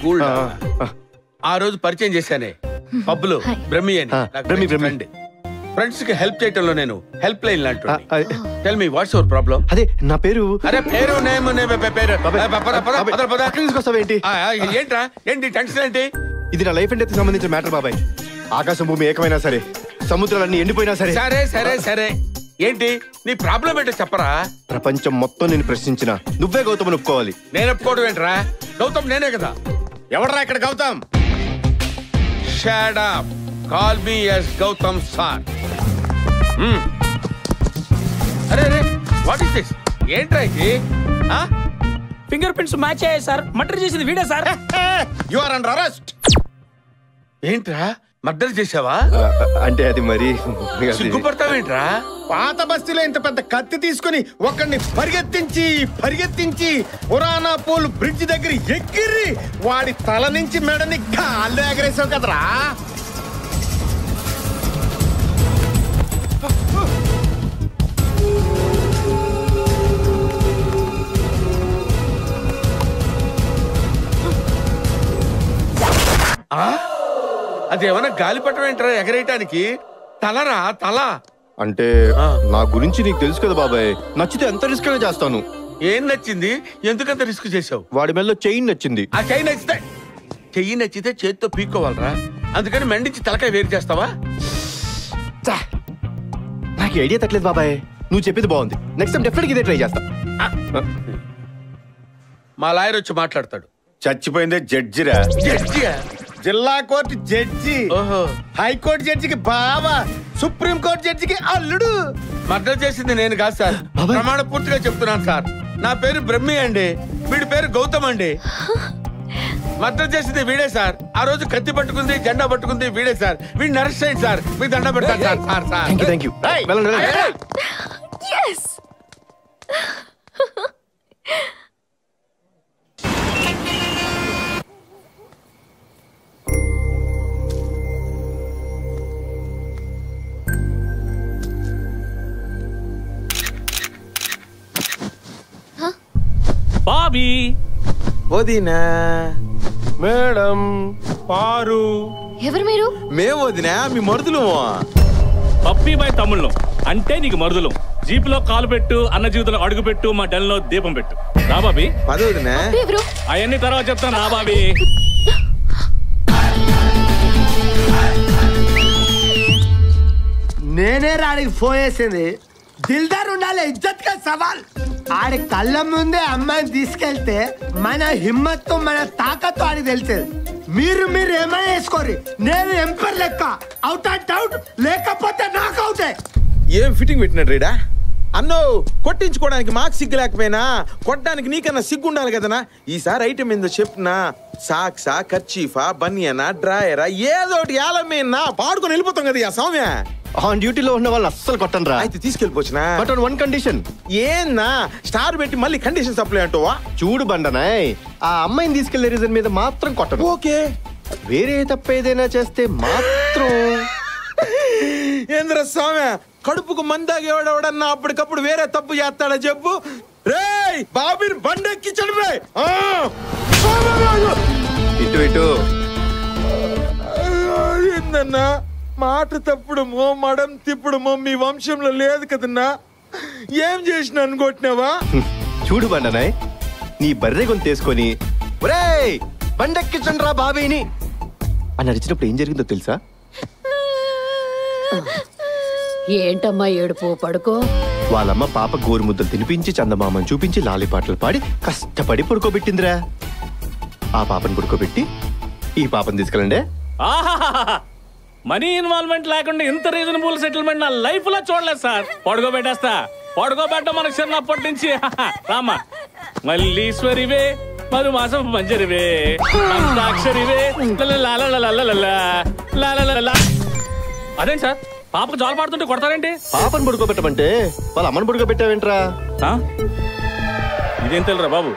కూల్. ఆ రోజు పరిచయం చేశానే పబ్బులో, బ్రహ్మి అని. బ్రహ్మి. ఫ్రెండ్స్ కి హెల్ప్ చేయటంలో నేను హెల్ప్ లైన్ లాంటి. Tell me what's your problem? అదే నా పేరు. అరే పేరు నేమ్ పేరు తీసుకొస్తావేంటి? ఏంట్రా, ఏంటి టెన్షన్ ఏంటి? ఇది నా లైఫ్ అండ్ డెత్ సంబంధించిన మ్యాటర్ బాబాయ్. ఆకాశం భూమి ఏకమైనా సరే, సముద్రాలన్నీ ఎండిపోయినా సరే. సరే ఏంటి నీ ప్రాబ్లం ఏంటో చెప్పరా? ప్రపంచం మొత్తం నేను ప్రశ్నించిన నువ్వే గౌతమ్ ఒప్పుకోవాలి. నేను ఒప్పుకోవడం ఏంట్రా? గౌతమ్ నేనే కదా. ఎవడరా ఇక్కడ Gautam? Shut up. Call me as Gautam sir. అరే వాట్ ఇస్ దిస్? ఏంట్రా ఇది? ఫింగర్ ప్రింట్స్ మ్యాచ్ అయ్యాయి సార్. మర్డర్ చేసింది వీడే sir. You are under arrest. ఏంట్రా, మర్డర్ చేసావా? అంటే అది మరి సిగ్గుపడతావేంట్రా? పాత బస్తీలో ఇంత పెద్ద కత్తి తీసుకుని ఒకడిని పరిగెత్తించి పురాణా పోల్ బ్రిడ్జ్ దగ్గర ఎగిరి వాడి తల నుంచి మెడని కాళ్ళు ఎగరేసావు కదరా. అదేమన్నా గాలిపటం ఏంట్రా ఎగరేయటానికి? తలరా తల. అంటే నా గురించి నీకు తెలుసు కదా బాబాయ్. నచ్చితే ఎంత రిస్క్ అయినా చేస్తాను. ఏం నచ్చింది? ఎందుకంత రిస్క్ చేసావు? వాడి మెల్లో చైన్ నచ్చింది. ఆ చైన్ నచ్చితే చేతితో పీక్కోవాలరా. అందుకని మెండించి తలకాయ వేరు చేస్తావా? నాకు ఐడియా తగ్గలేదు బాబాయ్. నువ్వు చెప్పింది బాగుంది. నెక్స్ట్ టైం డెఫినెట్గా ఇదే ట్రై చేస్తా. మా లాయర్ వచ్చి మాట్లాడతాడు. చచ్చిపోయిందే జడ్జిరా. జడ్జియా? జిల్లా కోర్టు జడ్జి, హైకోర్టు జడ్జికి బావా, సుప్రీం కోర్టు జడ్జికి అల్లుడు. మర్డర్ చేసింది నేను కాదు సార్, ప్రమాణ పూర్తిగా చెప్తున్నాను సార్. నా పేరు బ్రహ్మి అండి, వీడి పేరు గౌతమ్ అండి. మర్డర్ చేసింది వీడే సార్. ఆ రోజు కత్తి పట్టుకుంది, జెండా పట్టుకుంది వీడే సార్. వీడిని అరెస్ట్ చేయండి సార్, మీకు దండ పెడతాను sir. Sir sir thank you. Yes! Bobby, వదినా, మేడం, పారు. ఎవరు మీరు? మేము వదినా మీ మరుదులు. పప్పీ బాయ్ తమ్ముళ్ళం అంటే నీకు మరుదులం. జీపులో కాలు పెట్టు, అన్న జీవితంలో అడుగు పెట్టు, మా డెల్లో దీపం పెట్టు. రా బాబీ. వదినా అవన్నీ తర్వాత చెప్తాను. రా బాబీ. నేనే రాడికి ఫోన్ చేసింది. దిల్దార్ ఉండాలి, ఇజ్జత్ కా సవాల్. ఆడి కళ్ళ ముందే అమ్మాయిని తీసుకెళ్తే మన హిమ్మత్తు మన తాకత్తు ఆడికి తెలిసేది. మీరు ఏమైనా వేసుకోరి, నేను ఎంపర్ లెక్క అవుట్ అండ్ అవుట్, లేకపోతే నాకు అవుతే. ఏం ఫిట్టింగ్ పెట్టినట్టు రీడా? అన్నో కొట్టించుకోవడానికి మాకు సిగ్గు లేకపోయినా కొట్టడానికి నీకన్నా సిగ్గు ఉండాలి కదనా. ఈసారి ఐటమ్ ఏందో చెప్పునా. సాక్సా, కర్చీఫా, బనియనా, డ్రాయరా, ఏదోటి ఏలమేనా పాడుకొని వెళ్ళిపోతాం కదా. ఆ సౌమ్య ఆన్ డ్యూటీలో ఉన్న వాళ్ళు అస్సలు కొట్టనరా. అయితే తీసుకెళ్ళిపోవచ్చునా. But on one condition. ఏన్నా స్టార్ పెట్టి మళ్ళీ కండిషన్ సప్లై అంటావా? చూడు బండనాయ్, ఆ అమ్మాయిని తీసుకెళ్లే రీజన్ మీద మాత్రం కొట్టను. ఓకే, వేరే తప్ప ఏదైనా చేస్తే మాత్రం. ఏంద్ర స్వామి, కడుపుకు మందాగేవాడన్నా అప్పటికప్పుడు వేరే తప్పు చేస్తాడా చెప్పు. రేయ్ బాబీని బండెక్కించడు. ఇటు ఏందన్నా మాట తప్పుడుమో మడం తిప్పుడుమో మీ వంశంలో లేదు కదన్నా. ఏం చేసిన అనుకుంటున్నావా? చూడు బండనాయ్, నీ బర్రె గొంతు తీసుకొని ఒరేయ్ బండెక్కించండి రా బాబీని అని అరిచినప్పుడు ఏం జరిగిందో తెలుసా? ఏంటమ్మా ఏడుపు, పడుకో. వాళ్ళమ్మ పాప గోరు ముద్దలు తినిపించి చందమామని చూపించి లాలిపాటలు పాడి కష్టపడి పడుకోబెట్టిందిరా. ఆ పాపని పడుకోబెట్టి ఈ పాపని తీసుకెళ్ళండి. మనీ ఇన్వాల్వ్మెంట్ లేకుండా ఇంత రీజనబుల్ సెటిల్మెంట్ నా లైఫ్ లో చూడలేదు సార్. పడుకోబెట్టేస్తా. పడుకోబెట్ట మనకు చిన్నప్పటి నుంచి. రామా మల్లీశ్వరివే, మధుమాసం పంజరివే, అంతాక్షరివే. అదేంటి సార్, పాపకు జోల పాడుతుంటే కొడతారేంటి? పాపని పడుకోబెట్టమంటే వాళ్ళ అమ్మని పడుకోబెట్టావేంట్రా? ఇదేం తెలురా బాబు,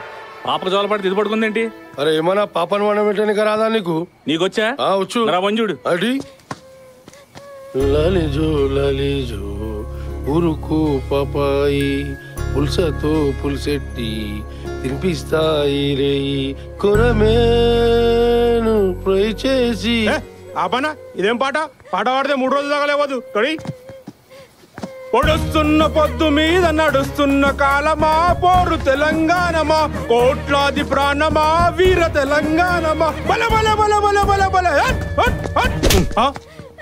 పాపకు జోల పాడితే ఇది పడుకుందేంటి? అరే ఏమన్నా పాపను వండబెట్టడానికి రాదా నీకు? నీకొచ్చా? వచ్చు. మంజుడు అడి లలిజో లలిజో ఉరుకు పాపాయి పుల్సతో పుల్సెట్టి తినిపిస్తాయి రేయి కొరమేను ఫ్రై చేసి. ఆపనా, ఇదేం పాట? పాట పాడితే 3 రోజులు దాగలేవద్దు. కడి పొడుస్తున్న పొద్దు మీద నడుస్తున్న కాలమా, పోరు తెలంగాణమా, కోట్లాది ప్రాణమా, వీర తెలంగాణమా, బల బల బల బల బల బల.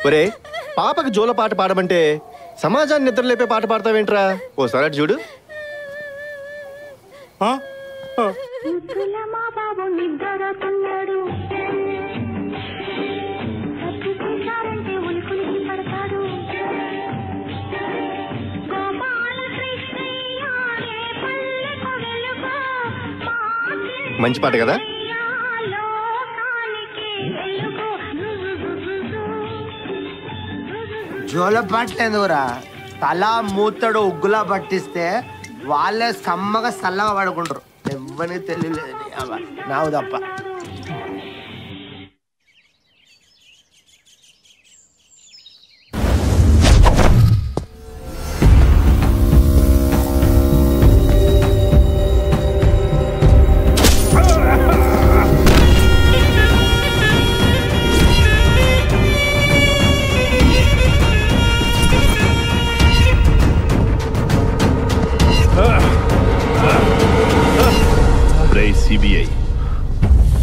ఒరే పాపకి జోల పాట పాడమంటే సమాజాన్ని నిద్రలేపే పాట పాడతావేంట్రా? ఓసారి అటు చూడు. మంచి పాట కదా? జోల పట్టలేదురా, తల మూతడు ఉగ్గులా పట్టిస్తే వాళ్ళే సమ్మగా సల్లగా పడుకుంటారు. ఎవరికి తెలియలేదు నాకు తప్ప. సిబిఐ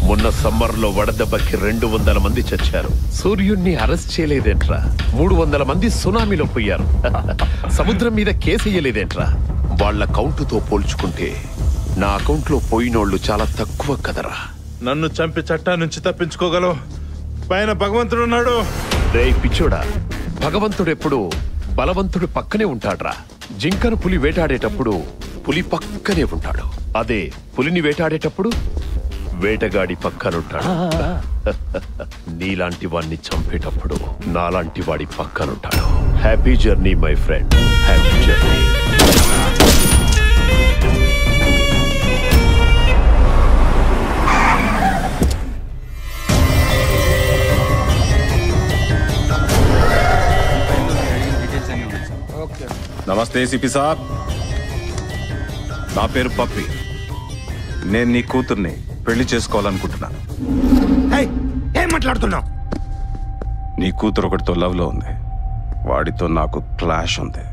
మొన్న సమ్మర్లో వడదెబ్బకి 200 మంది చచ్చారు. సూర్యుణ్ణి అరెస్ట్ చేయలేదేంట్రా? 300 మంది సునామీలో పోయారు. సముద్రం మీద కేసేయలేదేంట్రా? వాళ్ళ కౌంటుతో పోల్చుకుంటే నా అకౌంట్లో పోయినోళ్ళు చాలా తక్కువ కదరా. నన్ను చంపి చట్టా నుంచి తప్పించుకోగలవు. పైన భగవంతుడు ఉన్నాడు. రే పిచ్చోడా, భగవంతుడు ఎప్పుడు బలవంతుడు పక్కనే ఉంటాడ్రా. జింకను పులి వేటాడేటప్పుడు పులి పక్కనే ఉంటాడు. అదే పులిని వేటాడేటప్పుడు వేటగాడి పక్కనుంటాడు. నీలాంటి వాడిని చంపేటప్పుడు నాలాంటి వాడి పక్కనుంటాడు. Happy journey my friend, happy journey. నమస్తే సిపి సాబ్, నా పేరు పప్పి. నేను నీ కూతుర్ని పెళ్లి చేసుకోవాలనుకుంటున్నాను. ఏం మాట్లాడుతున్నావు? నీ కూతురు ఒకటితో లవ్ లో ఉంది, వాడితో నాకు క్లాష్ ఉంది.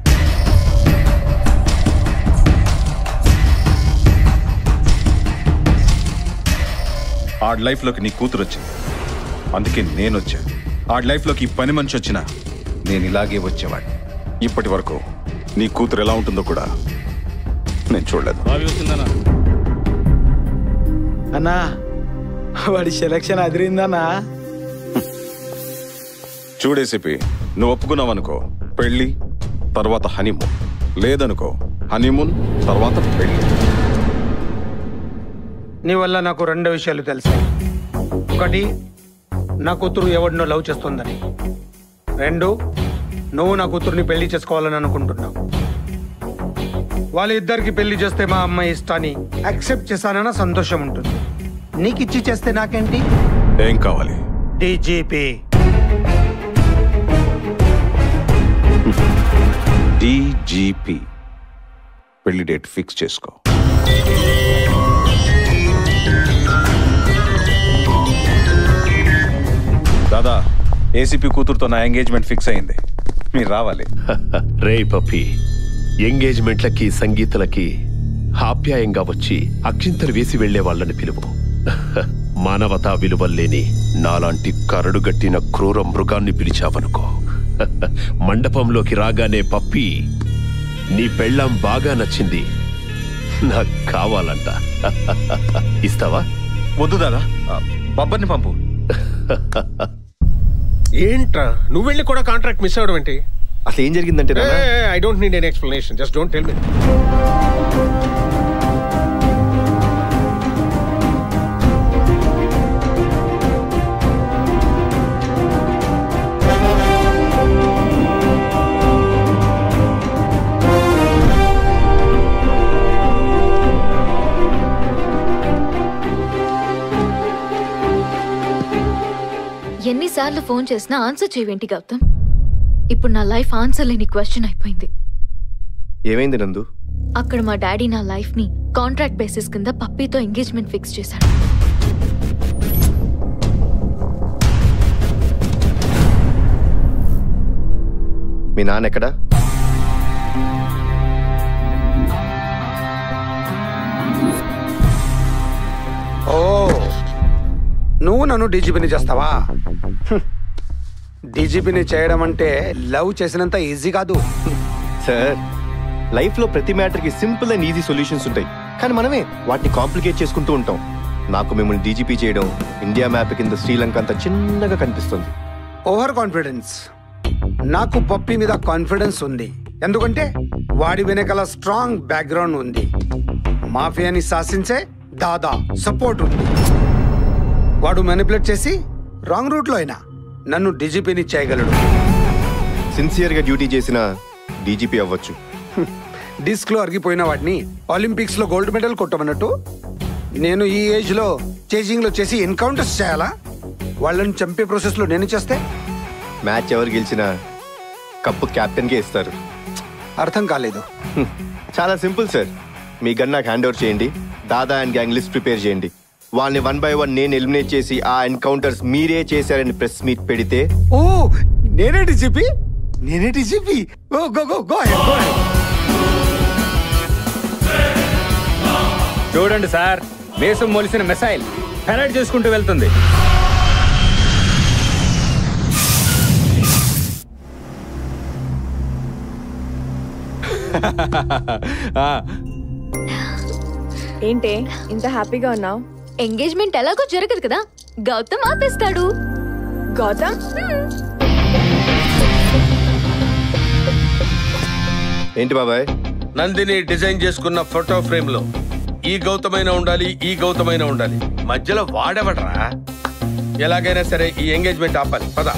ఆడి లైఫ్ లోకి నీ కూతురు వచ్చింది, అందుకే నేను వచ్చాను. ఆడి లైఫ్ లోకి పని మనిషి వచ్చినా నేను ఇలాగే వచ్చేవాడిని. ఇప్పటి వరకు నీ కూతురు ఎలా ఉంటుందో కూడా నేను చూడలేదు. అన్నా వాడి సెలక్షన్ అదిరిందన్నా. చూడేసిపి, నువ్వు ఒప్పుకున్నావనుకో పెళ్లి తర్వాత హనీమూన్, లేదనుకో హనీమూన్ తర్వాత పెళ్లి. నీ వల్ల నాకు 2 విషయాలు తెలుసు. ఒకటి, నా కూతురు ఎవడినో లవ్ చేస్తుందని. 2, నువ్వు నా కూతుర్ని పెళ్లి చేసుకోవాలని అనుకుంటున్నావు. వాళ్ళిద్దరికి పెళ్లి చేస్తే మా అమ్మాయి ఇష్టాన్ని యాక్సెప్ట్ చేశానన్న సంతోషం ఉంటుంది. నీకిచ్చి చేస్తే నాకేంటి? ఏం కావాలి? డీజీపీ. డీజీపీ పెళ్లి డేట్ ఫిక్స్ చేసుకో. దాదా, ఏసీపీ కూతురుతో నా ఎంగేజ్మెంట్ ఫిక్స్ అయింది, మీరు రావాలి. రే పప్పి, ఎంగేజ్మెంట్లకి సంగీతలకి ఆప్యాయంగా వచ్చి అక్షింతలు వేసి వెళ్లే వాళ్ళని పిలువు. మానవతా విలువల్లేని నాలాంటి కరడుగట్టిన క్రూర మృగాన్ని పిలిచావనుకో, మండపంలోకి రాగానే పప్పి నీ పెళ్ళాం బాగా నచ్చింది, నాకు కావాలంట. ఇస్తావా? వద్దు దాదా, బబ్బర్ని పంపు. ఏంట్రా నువ్వు వెళ్ళి కూడా కాంట్రాక్ట్ మిస్ అవడం ఏంటి? అసలు ఏం జరిగిందంటే I don't need any explanation, just don't tell me. ఎన్నిసార్లు ఫోన్ చేసినా ఆన్సర్ చేయవేంటి గౌతమ్? ఇప్పుడు నా లైఫ్ ఆన్సర్ లేని క్వశ్చన్ అయిపోయింది. ఏమైంది నందు? అక్కడ మా డాడీ నా లైఫ్ ని కాంట్రాక్ట్ బేసిస్ కింద పప్పీతో ఎంగేజ్మెంట్ ఫిక్స్ చేశాడు. మీ నాన్న ఎక్కడా? ఓ, నువ్వు నన్ను డీజీపీని చేస్తావా? డీజీపీని చేయడం అంటే లవ్ చేసినంత ఈజీ కాదు సార్. లైఫ్ లో ప్రతి మ్యాటర్కి సింపుల్ అండ్ ఈజీ సొల్యూషన్స్ ఉంటాయి, కానీ మనమే వాటిని కాంప్లికేట్ చేసుకుంటూ ఉంటాం. నాకు మిమ్మల్ని డీజీపీ చేయడం ఇండియా మ్యాప్ కింద శ్రీలంక అంత చిన్నగా కనిపిస్తుంది. Over confidence. నాకు పప్పి మీద కాన్ఫిడెన్స్ ఉంది, ఎందుకంటే వాడి వెనకాల స్ట్రాంగ్ బ్యాక్గ్రౌండ్ ఉంది. మాఫియాని శాసించే దాదా సపోర్ట్ ఉంది. వాడు మ్యానిపులేట్ చేసి రాంగ్ రూట్ లో అయినా నన్ను డీజీపీని చేయగలడు. సిన్సియర్ గా డ్యూటీ చేసిన డీజీపీ అవ్వచ్చు. డిస్క్ లో అరిగిపోయిన వాడిని ఒలింపిక్స్ లో గోల్డ్ మెడల్ కొట్టమన్నట్టు నేను ఈ ఏజ్ లో చేజింగ్ లో చేసి ఎన్కౌంటర్స్ చేయాలా? వాళ్ళని చంపే ప్రాసెస్ లో నేను చేస్తే మ్యాచ్ ఎవరు గెలిచినా కప్పు కెప్టెన్ కే ఇస్తారు. అర్థం కాలేదు. చాలా సింపుల్ సార్. మీ గన్ నాకు హ్యాండ్ ఓవర్ చేయండి, దాదా అండ్ గ్యాంగ్ లిస్ట్ ప్రిపేర్ చేయండి. వాళ్ళని 1 by 1 నేను ఎలిమినేట్ చేసి ఆ ఎన్కౌంటర్స్ మీరే చేశారని ప్రెస్ మీట్ పెడితే. ఓ, నేనే డీజీపీ? నేనే డీజీపీ? ఓ, go go go ahead, go ahead. చూడండి సార్, మేసం మొలిసిన మిసైల్ పెనైట్ చేసుకుంటూ వెళ్తుంది. ఏంటి ఇంత హ్యాపీగా ఉన్నావు? ఎంగేజ్మెంట్ ఎలాగో జరగదు కదా, గౌతమ్ ఆపేస్తాడు. గౌతమ్ ఏంటి బాబాయ్? నందిని డిజైన్ చేసుకున్న ఫోటో ఫ్రేమ్ లో ఈ గౌతమైన ఉండాలి, ఈ గౌతమైన ఉండాలి. మధ్యలో వాడేవడరా? ఎలాగైనా సరే ఈ ఎంగేజ్మెంట్ ఆపాలి. పద.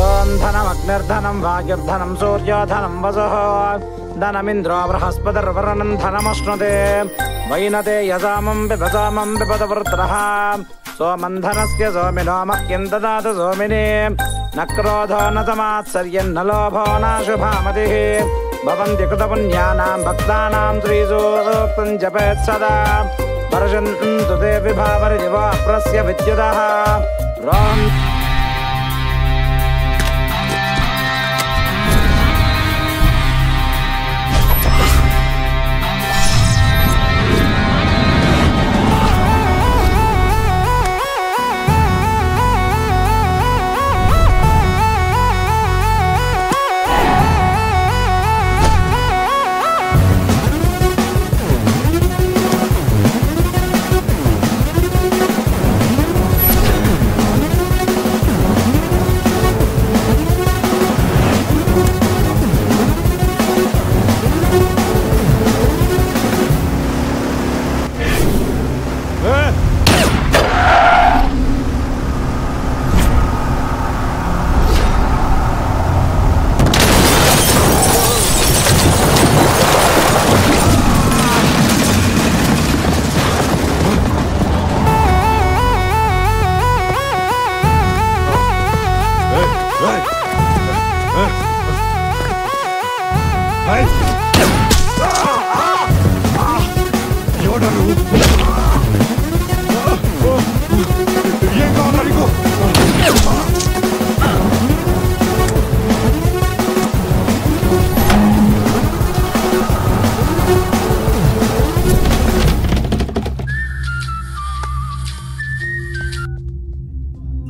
ఓం ధనం అగ్నిర్ధనం వాయుర్ధనం సూర్యోధనం వసుః ధనమింద్రో బృహస్పతిర్వరుణం ధనమశ్నుతే వైనతే యజామం పిబతామం పిబత వృత్రః సోమం ధనస్య సోమినో మహ్యం దదాతు సోమినే న క్రోధో న సమాత్సర్యం న లోభో నాశుభామతిః భవంతి కృతపుణ్యానాం భక్తానాం శ్రీసూక్తం జపేత్ సదా వర్షन्तు తే విభావరిదివో ప్రస్య విద్యుతః రోం.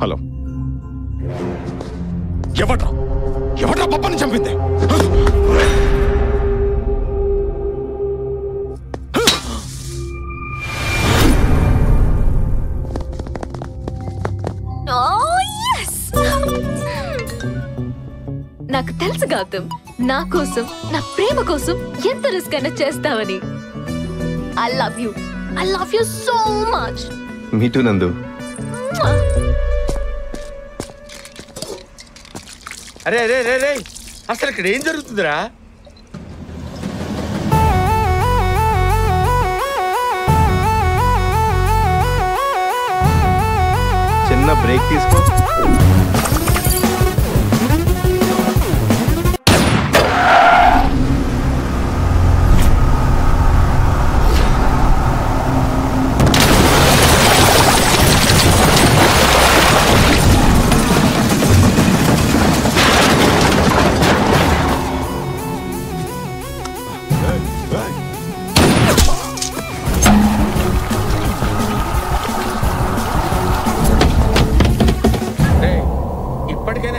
హలో, ఎవడ్రా పప్పని చంపింది? నాకు తెలుసు గౌతమ్, నా కోసం, నా ప్రేమ కోసం ఎంత రిస్క్ అయినా చేస్తావని. I love you so much. Me two నందు. అరే అరే రే రే, అసలు ఇక్కడ ఏం జరుగుతుందిరా? చిన్న బ్రేక్ తీసుకో.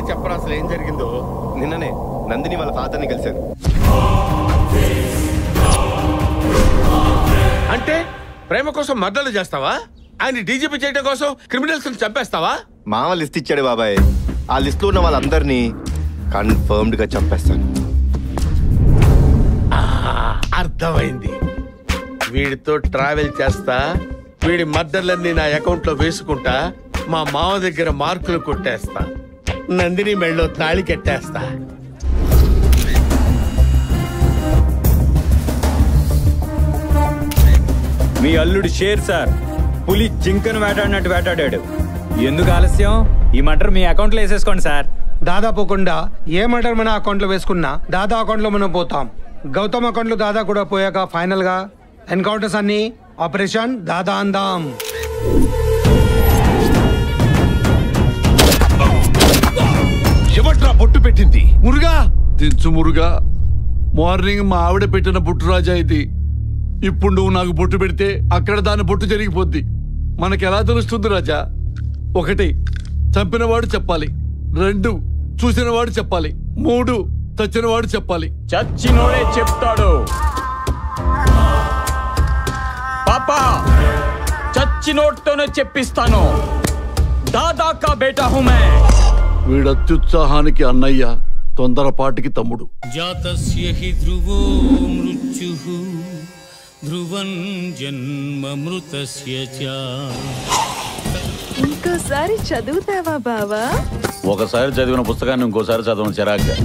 చెప్పరా అసలు ఏం జరిగిందో? నిన్ననే నందిని వాళ్ళ ఫాదర్ని కలిశాను. అంటే ప్రేమ కోసం మర్డర్లు చేస్తావా? ఆయన డీజీపీ చేయడం కోసం క్రిమినల్స్ చంపేస్తావా? మామ లిస్ట్ ఇచ్చాడు బాబాయ్. ఆ లిస్ట్ లో ఉన్న వాళ్ళందరినీ కన్ఫర్మ్డ్ గా చంపేస్తాను. అర్థమైంది. వీడితో ట్రావెల్ చేస్తా, వీడి మర్డర్లన్నీ నా అకౌంట్ లో వేసుకుంటా, మా మామ దగ్గర మార్కులు కొట్టేస్తా, నందిని మెళ్ళో తాళి కట్టేస్తా. మీ అల్లుడు షేర్ సార్, పులి జింకను వేటాడినట్టు వేటాడాడు. ఎందుకు ఆలస్యం? ఈ మర్డర్ మీ అకౌంట్లో వేసేసుకోండి సార్. దాదాపోకుండా ఏ మర్డర్ మన అకౌంట్లో వేసుకున్నా దాదా అకౌంట్లో మనం పోతాం. గౌతమ్ అకౌంట్లో దాదా కూడా పోయాక ఫైనల్ గా ఎన్కౌంటర్స్ అన్ని ఆపరేషన్ దాదా అందాం. ఎవట్రా బొట్టు పెట్టింది? మురుగా దించు మురుగా. మార్నింగ్ మా ఆవిడ పెట్టిన బొట్టు రాజా ఇది. ఇప్పుడు నువ్వు నాకు బొట్టు పెడితే అక్కడ దాని బొట్టు జరిగిపోద్ది. మనకెలా తెలుస్తుంది రాజా? 1 చంపినవాడు చెప్పాలి, 2 చూసినవాడు చెప్పాలి, 3 చచ్చినవాడు చెప్పాలి. చచ్చినోడే చెప్తాడు. పాపా చచ్చినోట్తోనే చెప్పిస్తాను. దాదా కా బేటా హూ మే. వీడత్యుత్సాహానికి అన్నయ్య, తొందరపాటికి తమ్ముడు. జాతస్య హి ధ్రువో మృత్యుః ధ్రువం జన్మమృతస్య చ. ఇంకోసారి చదువుతావా బావా? ఒకసారి చదివిన పుస్తకాన్ని ఇంకోసారి చదవను చిరాగ్గా.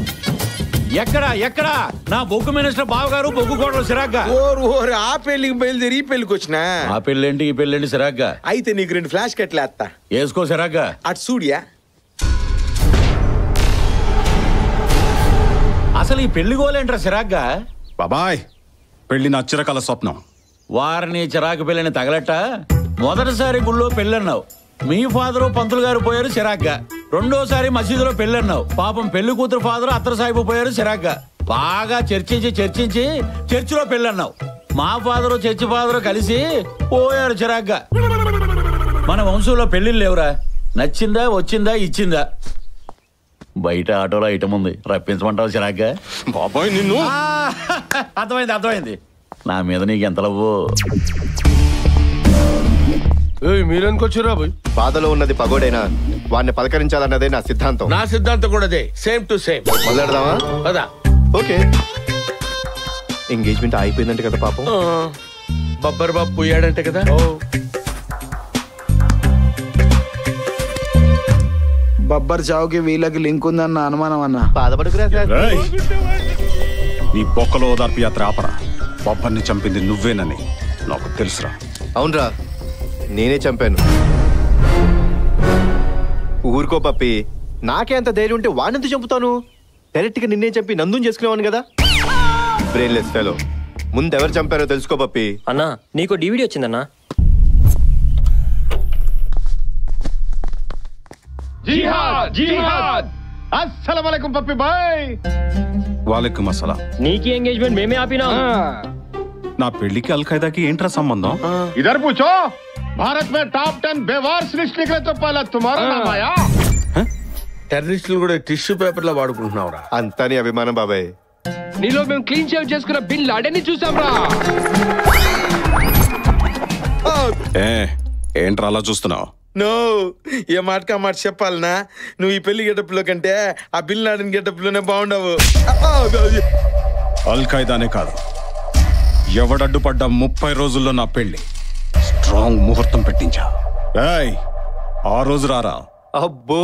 ఎక్కడా నా బొగ్గు మినిస్టర్ బావగారు బొగ్గు కోటలు చిరాగ్గా. ఓరు ఆ పెళ్లికి బయలుదేరి ఈ పెళ్లికి వచ్చినా. ఆ పెళ్ళేంటి ఈ పెళ్ళేంటి చిరాగ్గా. అయితే నీకు 2 ఫ్లాష్ కట్లు వేస్తా. వేసుకో చిరాగ్గా. అటు చూడియా. అసలు ఈ పెళ్లి గోలేంట్రా చిరాగ్గా. బాబాయ్, పెళ్లి నా చిరకాల స్వప్నం. వారిని చిరాకు పెళ్ళని తగలట. మొదటిసారి గుళ్ళో పెళ్ళన్నావు, మీ ఫాదరు పంతులు గారు పోయారు చిరాగ్గా. రెండోసారి మసీదులో పెళ్ళన్నావు, పాపం పెళ్లి కూతురు ఫాదరు అత్తరు సాహిబు పోయారు చిరాగ్గా. బాగా చర్చించి చర్చిలో పెళ్ళన్నావు, మా ఫాదరు చర్చి ఫాదరు కలిసి పోయారు చిరాగ్గా. మన వంశంలో పెళ్లిళ్ళు లేవురా. నచ్చిందా, వచ్చిందా, ఇచ్చిందా. బయట ఆటోలో ఐటమ్ ఉంది, రప్పించమంటావు చిరాగ్గా. బాబాయ్ నిన్ను. అర్థమైంది. నా మీద నీకు ఎంత లవ్వు. మీరెందుకొచ్చారా? బాధలో ఉన్నది పగోడైనా వాడిని పలకరించాలన్నదే నా సిద్ధాంతం. నా సిద్ధాంతం కూడా అదే. Same to same. మొదలెడదామా? కదా. ఓకే. ఎంగేజ్మెంట్ అయిపోయిందంటే కదా పాపం. బబ్బర్ బాబు పోయాడంటే కదా. బబ్బర్ చావుకి వీళ్ళకి లింక్ ఉందన్న అనుమానం అన్న. బాధపడుకురా. నీ బొక్కలో ఓదార్పు యాత్ర ఆపరా. బొబ్బర్ని చంపింది నువ్వేనని నాకు తెలుసురా. అవునరా, నేనే చంపాను. ఊరుకో పప్పి, నాకే అంత ధైర్యం ఉంటే వాడినందుకు చంపుతాను. డైరెక్ట్ గా నిన్నే చంపి నందుని చేసుకునేవాను కదా. Brainless fellow. ముందెవరు చంపారో తెలుసుకో పప్పి. అన్నా నీకు డివిడి వచ్చిందన్నా. అస్సలం వాలేకుం పప్పి బాయ్. వాలేకుం అస్సలాం. నీకి ఎంగేజ్మెంట్ మేమే ఆపినా. నా పెళ్లికి అల్ఖైదాకి ఏంట్రా సంబంధం? इधर पूछो, भारत में टॉप 10 बेवार्स लिस्ट निकले तो पहला तुम्हारा नाम आया. టెర్రరిస్టులు కూడా టిష్యూ పేపర్ లో వాడుకుంటున్నావురా. అంతా నీ అభిమానం బాబాయ్. నీలో మేము క్లీన్ షేవ్ చేసుకున్న బిన్ లాడెన్ని చూసాంరా. ఏంట్రా అలా చూస్తున్నావు? నో, ఏ మాటకా మాట చెప్పాలనా? నువ్వు ఈ పెళ్లి గెటప్ లో కంటే ఆ బిల్ లాడెన్ గెటప్ లోనే బాగుండవు. అల్ఖైదానే కాదు, ఎవడడ్డుపడ్డా 30 రోజుల్లో నా పెళ్లి స్ట్రాంగ్ ముహూర్తం పెట్టించా. ఆ రోజు రారా. అబ్బో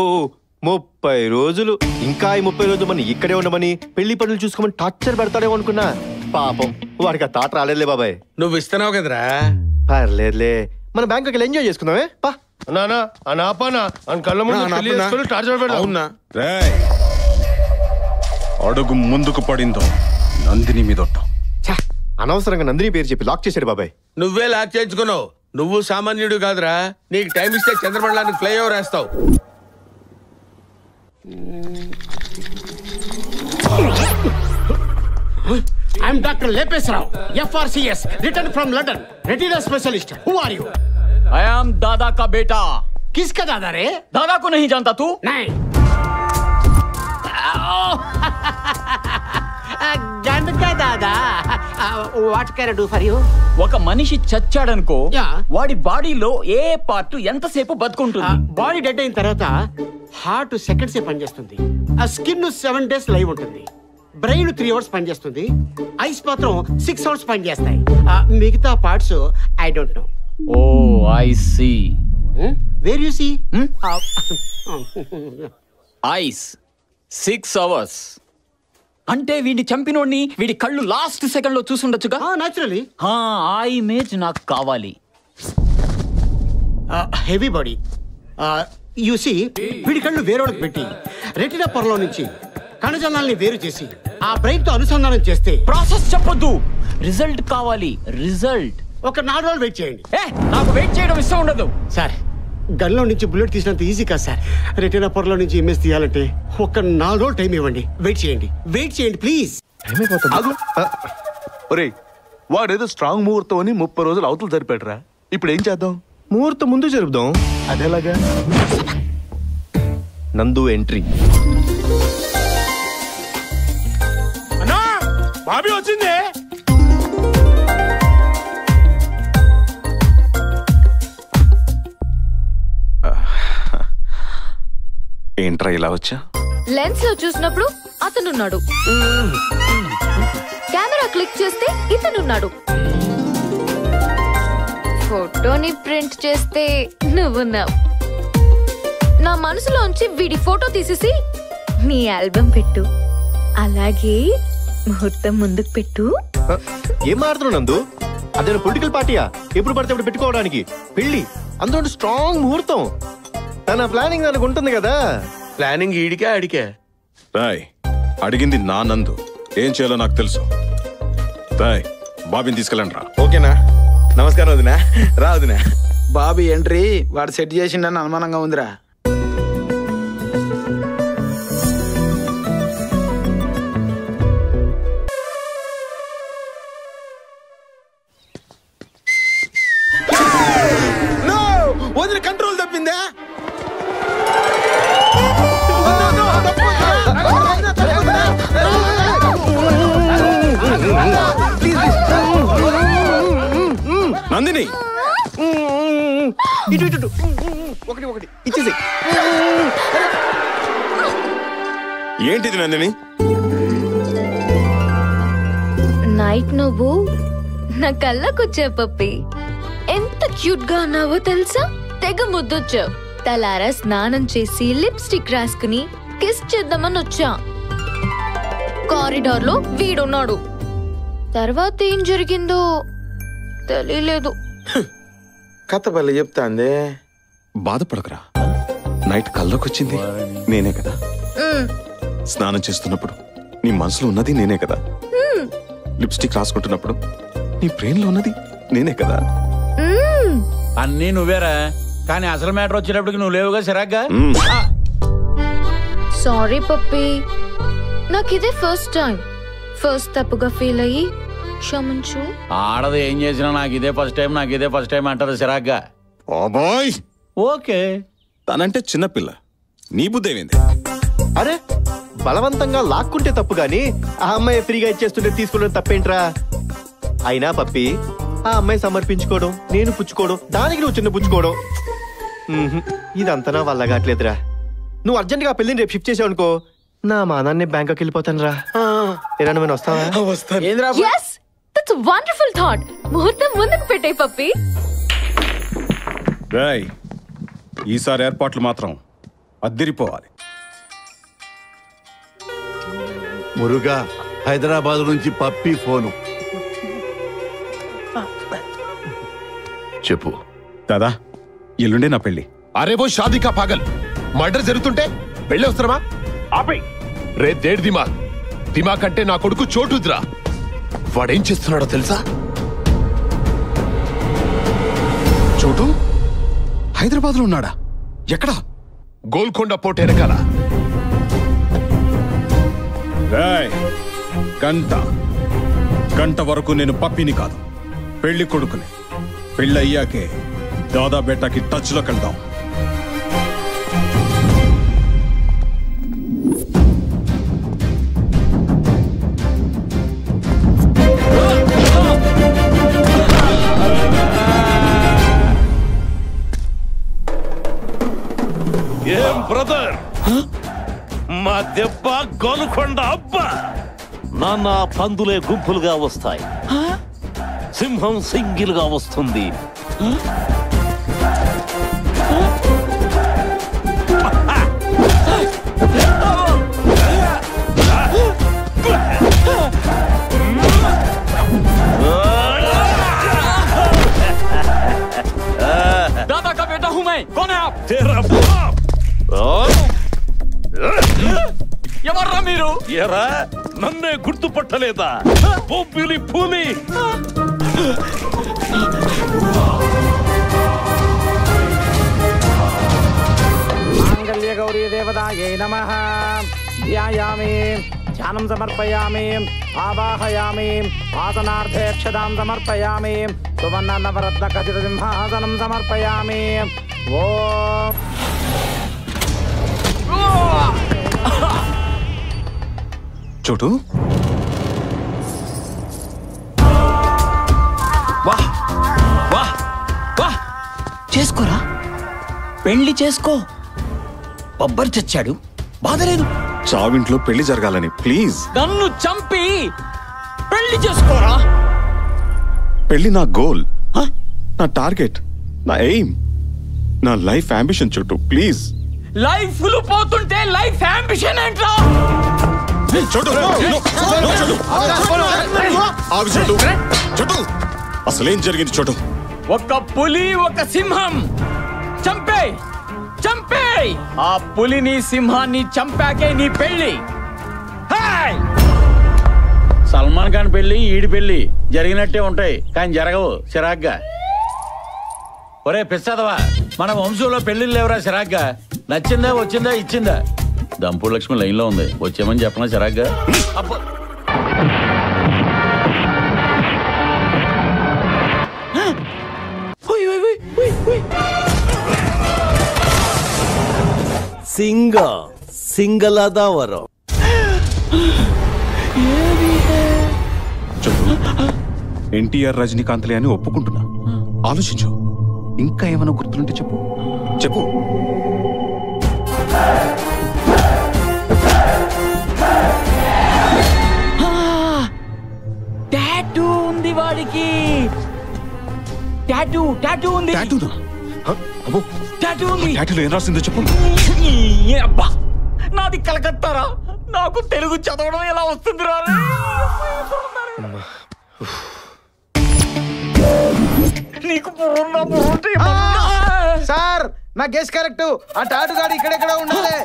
30 రోజులు. ఇంకా ఈ 30 రోజులు మన ఇక్కడే ఉండమని పెళ్లి పనులు చూసుకోమని టార్చర్ పెడతాడేమో అనుకున్నా. పాపం వాడికి ఆ తాట రాలేదులే బాబాయ్. నువ్వు ఇస్తున్నావు కదరా. పర్లేదులే, మన బ్యాంక్ వెళ్ళి ఎంజాయ్ చేసుకుందామే. పా నానా అనాపనా అన్ కళ్ళ ముందు పెళ్లి చేసుకొని టార్చర్ పెడతావు. అడుగు ముందుకు పడిందో నందిని మీదొట్టు. అనవసరంగా నందిని పేరు చెప్పి లాక్ చేశాడు బాబాయ్. నువ్వే లాక్ చేయించుకున్నావు. నువ్వు సామాన్యుడు కాదురా. నీకు టైం ఇస్తే చంద్రమండలానికి ఫ్లైఓవర్ వేస్తావు. I'm Dr. Lepes Rao, FRCS, returned from London, retina specialist. Who are you? I am दादा का बेटा. किसका दादा रे? दादा को नहीं जानता तू? नहीं. గండకా దాదా. What can I do for you? ఒక మనిషి చచ్చాడనుకో, వాడి బాడీలో ఏ పార్ట్ ఎంతసేపు బతుకుంటుంది? బాడీ డెడ్ అయిన తర్వాత హార్ట్ సెకండ్స్ పనిచేస్తుంది, ఆ స్కిన్ 7 days లైవ్ ఉంటుంది, బ్రెయిన్ 3 hours పనిచేస్తుంది, ఐస్ మాత్రం 6 hours పనిచేస్తాయి. మిగతా parts I don't know. Oh I see. Where you see? Eyes 6 hours. అంటే వీడిని చంపినోడిని వీడి కళ్ళు లాస్ట్ సెకండ్ లో చూసుండొచ్చుగా. న్యాచురల్లీ. ఆ ఇమేజ్ నాకు కావాలి. Heavy body. యు సీ, వీడి కళ్ళు వేరేవాళ్ళకి పెట్టి రెటినా పొరలో నుంచి కణజాలాల్ని వేరు చేసి ఆ బ్రెయిన్ తో అనుసంధానం చేస్తే. ప్రాసెస్ చెప్పొద్దు, రిజల్ట్ కావాలి. రిజల్ట్. ఒక 4 రోజులు వెయిట్ చేయండి. నాకు వెయిట్ చేయడం ఇష్టం ఉండదు సార్. గన్లో నుంచి బుల్లెట్ తీసినంత ఈజీ కాదు సార్. రెటీనా పొరలో నుంచి ఇమేజ్ తీయాలంటే ఒక 4 రోజులు టైం ఇవ్వండి. వెయిట్ చేయండి ప్లీజ్. ఒరే, వాడేదో స్ట్రాంగ్ ముహూర్తం అని 30 రోజులు అవతలు జరిపాడురా. ఇప్పుడు ఏం చేద్దాం? ముహూర్తం ముందు జరుపుదాం. అదేలాగా? నందు ఎంట్రీ. అన్నా, బాబీ వచ్చింది. ఏంట్రా ఇలా వచ్చా? లెన్స్ లో చూసినప్పుడు అతనున్నాడు, కెమెరా క్లిక్ చేస్తే ఇతనున్నాడు, ఫోటోని ప్రింట్ చేస్తే నువ్వున్నావు. నా మనసులోంచి వీడి ఫోటో తీసేసి నీ ఆల్బమ్ పెట్టు, అలాగే ముహూర్తం ముందుకు పెట్టు. ఏం మారుతున్నావు నందు? అదే పొలిటికల్ పార్టీయా ఎప్పుడు పడితే అప్పుడు పెట్టుకోవడానికి? పెళ్లి అందులో స్ట్రాంగ్ ముహూర్తం. తన ప్లానింగ్ దానికి ఉంటుంది కదా. ప్లానింగ్ ఈడికే అడికే రాయ్, అడిగింది నా నందు, ఏం చేయాలో నాకు తెలుసు. రాయ్, బాబీని తీసుకెళ్ళండి రా. ఓకేనా? నమస్కారం వదినా. రా వదినా. బాబీ ఎంట్రీ వాడు సెట్ చేసిండని అనుమానంగా ఉందిరా. వదిన కంట్రోల్ తప్పిందా? నందిని, ఇటు ఇటు ఒకటి ఒకటి ఇచ్చేసి. ఏంటిది నందిని? నైట్ నువ్వు నా కళ్ళకొచ్చా పప్పి. ఎంత క్యూట్ గా ఉన్నావో తెలుసా? తెగ ముద్దొచ్చావు. తలారా స్నానం చేసి లిప్స్టిక్ రాసుకుని కిస్ చేద్దామని వచ్చా. కారిడార్ లో వీడున్నాడు. తర్వాత ఏం జరిగిందో తెలియలేదు. కథ పల్లె చెప్తాందే. బాధపడకరా, నైట్ కల్లోకొచ్చింది నేనే కదా. స్నానం చేస్తున్నప్పుడు నీ మనసులో ఉన్నది నేనే కదా. లిప్స్టిక్ రాసుకుంటున్నప్పుడు నీ బ్రెయిన్ లో ఉన్నది నేనే కదా. అన్నీ నువ్వేరా, కానీ అసలు మ్యాటర్ వచ్చేటప్పటికి నువ్వు లేవుగా సిరాగ్గా. సారీ పప్పి, నాకు ఇదే ఫస్ట్ టైం. ఫస్ట్ తప్పుగా ఫీల్ అయ్యి క్షమించు. ఆడది ఏం చేసినా నాకు ఇదే ఫస్ట్ టైం, నాకు ఇదే ఫస్ట్ టైం అంటారు సిరాగ్గా. ఓకే, తనంటే చిన్నపిల్ల, నీ బుద్ధి ఏమైంది? అరే బలవంతంగా లాక్కుంటే తప్పు గాని ఆ అమ్మాయి ఫ్రీగా ఇచ్చేస్తుంటే తీసుకోవడం తప్పేంట్రా? అయినా పప్పి, ఆ అమ్మాయి సమర్పించుకోవడం, నేను పుచ్చుకోవడం, దానికి నువ్వు చిన్న పుచ్చుకోవడం, ఇదంతా నా వల్ల కావట్లేదురా. నువ్వు అర్జెంట్ గా పెళ్లిని రేపు షిఫ్ట్ చేసావు అనుకో, నా మానాన్ని బ్యాంకాక్ వెళ్ళిపోతాను రా. ఏదైనా వస్తావా? Yes, that's a wonderful thought. ముహూర్తం ముందుకు పెట్టేయ్ పప్పి. రాయ్, ఈసారి ఏర్పాట్లు మాత్రం అద్దిరిపోవాలి. మురుగా, హైదరాబాద్ నుంచి పప్పి ఫోను. చెప్పు దాదా, ఎల్లుండే నా పెళ్లి. అరే వో షాదీ కా పాగల్, మర్డర్ జరుగుతుంటే పెళ్లి వస్తారమా? ఆపే రే దేడ్ దిమాగ్. దిమాగ్ అంటే నా కొడుకు చోటుద్రా. వాడేం చేస్తున్నాడో తెలుసా? చోటు హైదరాబాద్ లో ఉన్నాడా? ఎక్కడా? గోల్కొండ పోట వెనకాల. గంట వరకు నేను పప్పిని కాదు, పెళ్లి కొడుకుని. పెళ్లి అయ్యాకే దాదా బేటాకి టచ్ లోకి వెళ్దాం. ఏం బ్రదర్, మా దెబ్బ గోల్కొండ అబ్బా. నాన్న పందులే గుంపులుగా వస్తాయి, సింహం సింగిల్ గా వస్తుంది. दादा का बेटा हूं मैं, कौन है आप? तेरा बाप. ఎవర్రా మీరు? ఎరా నన్నే గుర్తుపట్టలేదా? బొబ్బిలి పూలి. మాంగళ్య గౌరీ దేవతాయై నమః. ధ్యాయామి, ధ్యానం సమర్పయామి, ఆవాహయామి, ఆసనార్థే క్షదాం సమర్పయామి, సువర్ణ నవరత్న ఖచిత సింహాసనం సమర్పయామి. ఓం చోటు, వాహ్ వాహ్ వాహ్, చేసుకోరా, పెళ్లి చేసుకో. బొబ్బర్ చచ్చాడు, బాధ లేదు. చావింట్లో పెళ్లి జరగాలని ప్లీజ్. నన్ను చంపి పెళ్లి చేసుకోరా. పెళ్లి నా గోల్, నా టార్గెట్, నా ఎయిమ్, నా లైఫ్ అంబిషన్ చుట్టూ ప్లీజ్. లైఫ్ పోతుంటే లైఫ్ అంబిషన్ ఏంట్రా? అసలేం జరిగింది చోటు? ఒక పులి ఒక సింహం చంపే చంపే. ఆ పులిని సింహాన్ని చంపాకే నీ పెళ్లి. సల్మాన్ ఖాన్ పెళ్లి ఈడి పెళ్లి జరిగినట్టే ఉంటాయి కానీ జరగవు చిరాగ్గా. ఒరే పిచ్చాదవా, మన వంశంలో పెళ్లిళ్ళు లేవరా చిరాగ్గా? నచ్చిందా, వచ్చిందా, ఇచ్చిందా? దంపూర్ లక్ష్మి లైన్ లో ఉంది, వచ్చేమని చెప్పనా చిరాగ్గా? సింగలదావరం ఎన్టీఆర్ రజనీకాంత్లే అని ఒప్పుకుంటున్నా. ఆలోచించు, ఇంకా ఏమైనా గుర్తుంటే చెప్పు చెప్పు. టాటూ ఉంది వాడికి. టాటూ టాటూ ఉంది. టాటూ ఉంది. టాటూలో ఏం రాసిందో చెప్పు. అబ్బా, నాది కలకత్తారా, నాకు తెలుగు చదవడం ఎలా వస్తుంది రా? నీకు సార్ నా గెస్ కరెక్ట్. ఆ టాటు గాడి ఇక్కడెక్కడ ఉండాలి.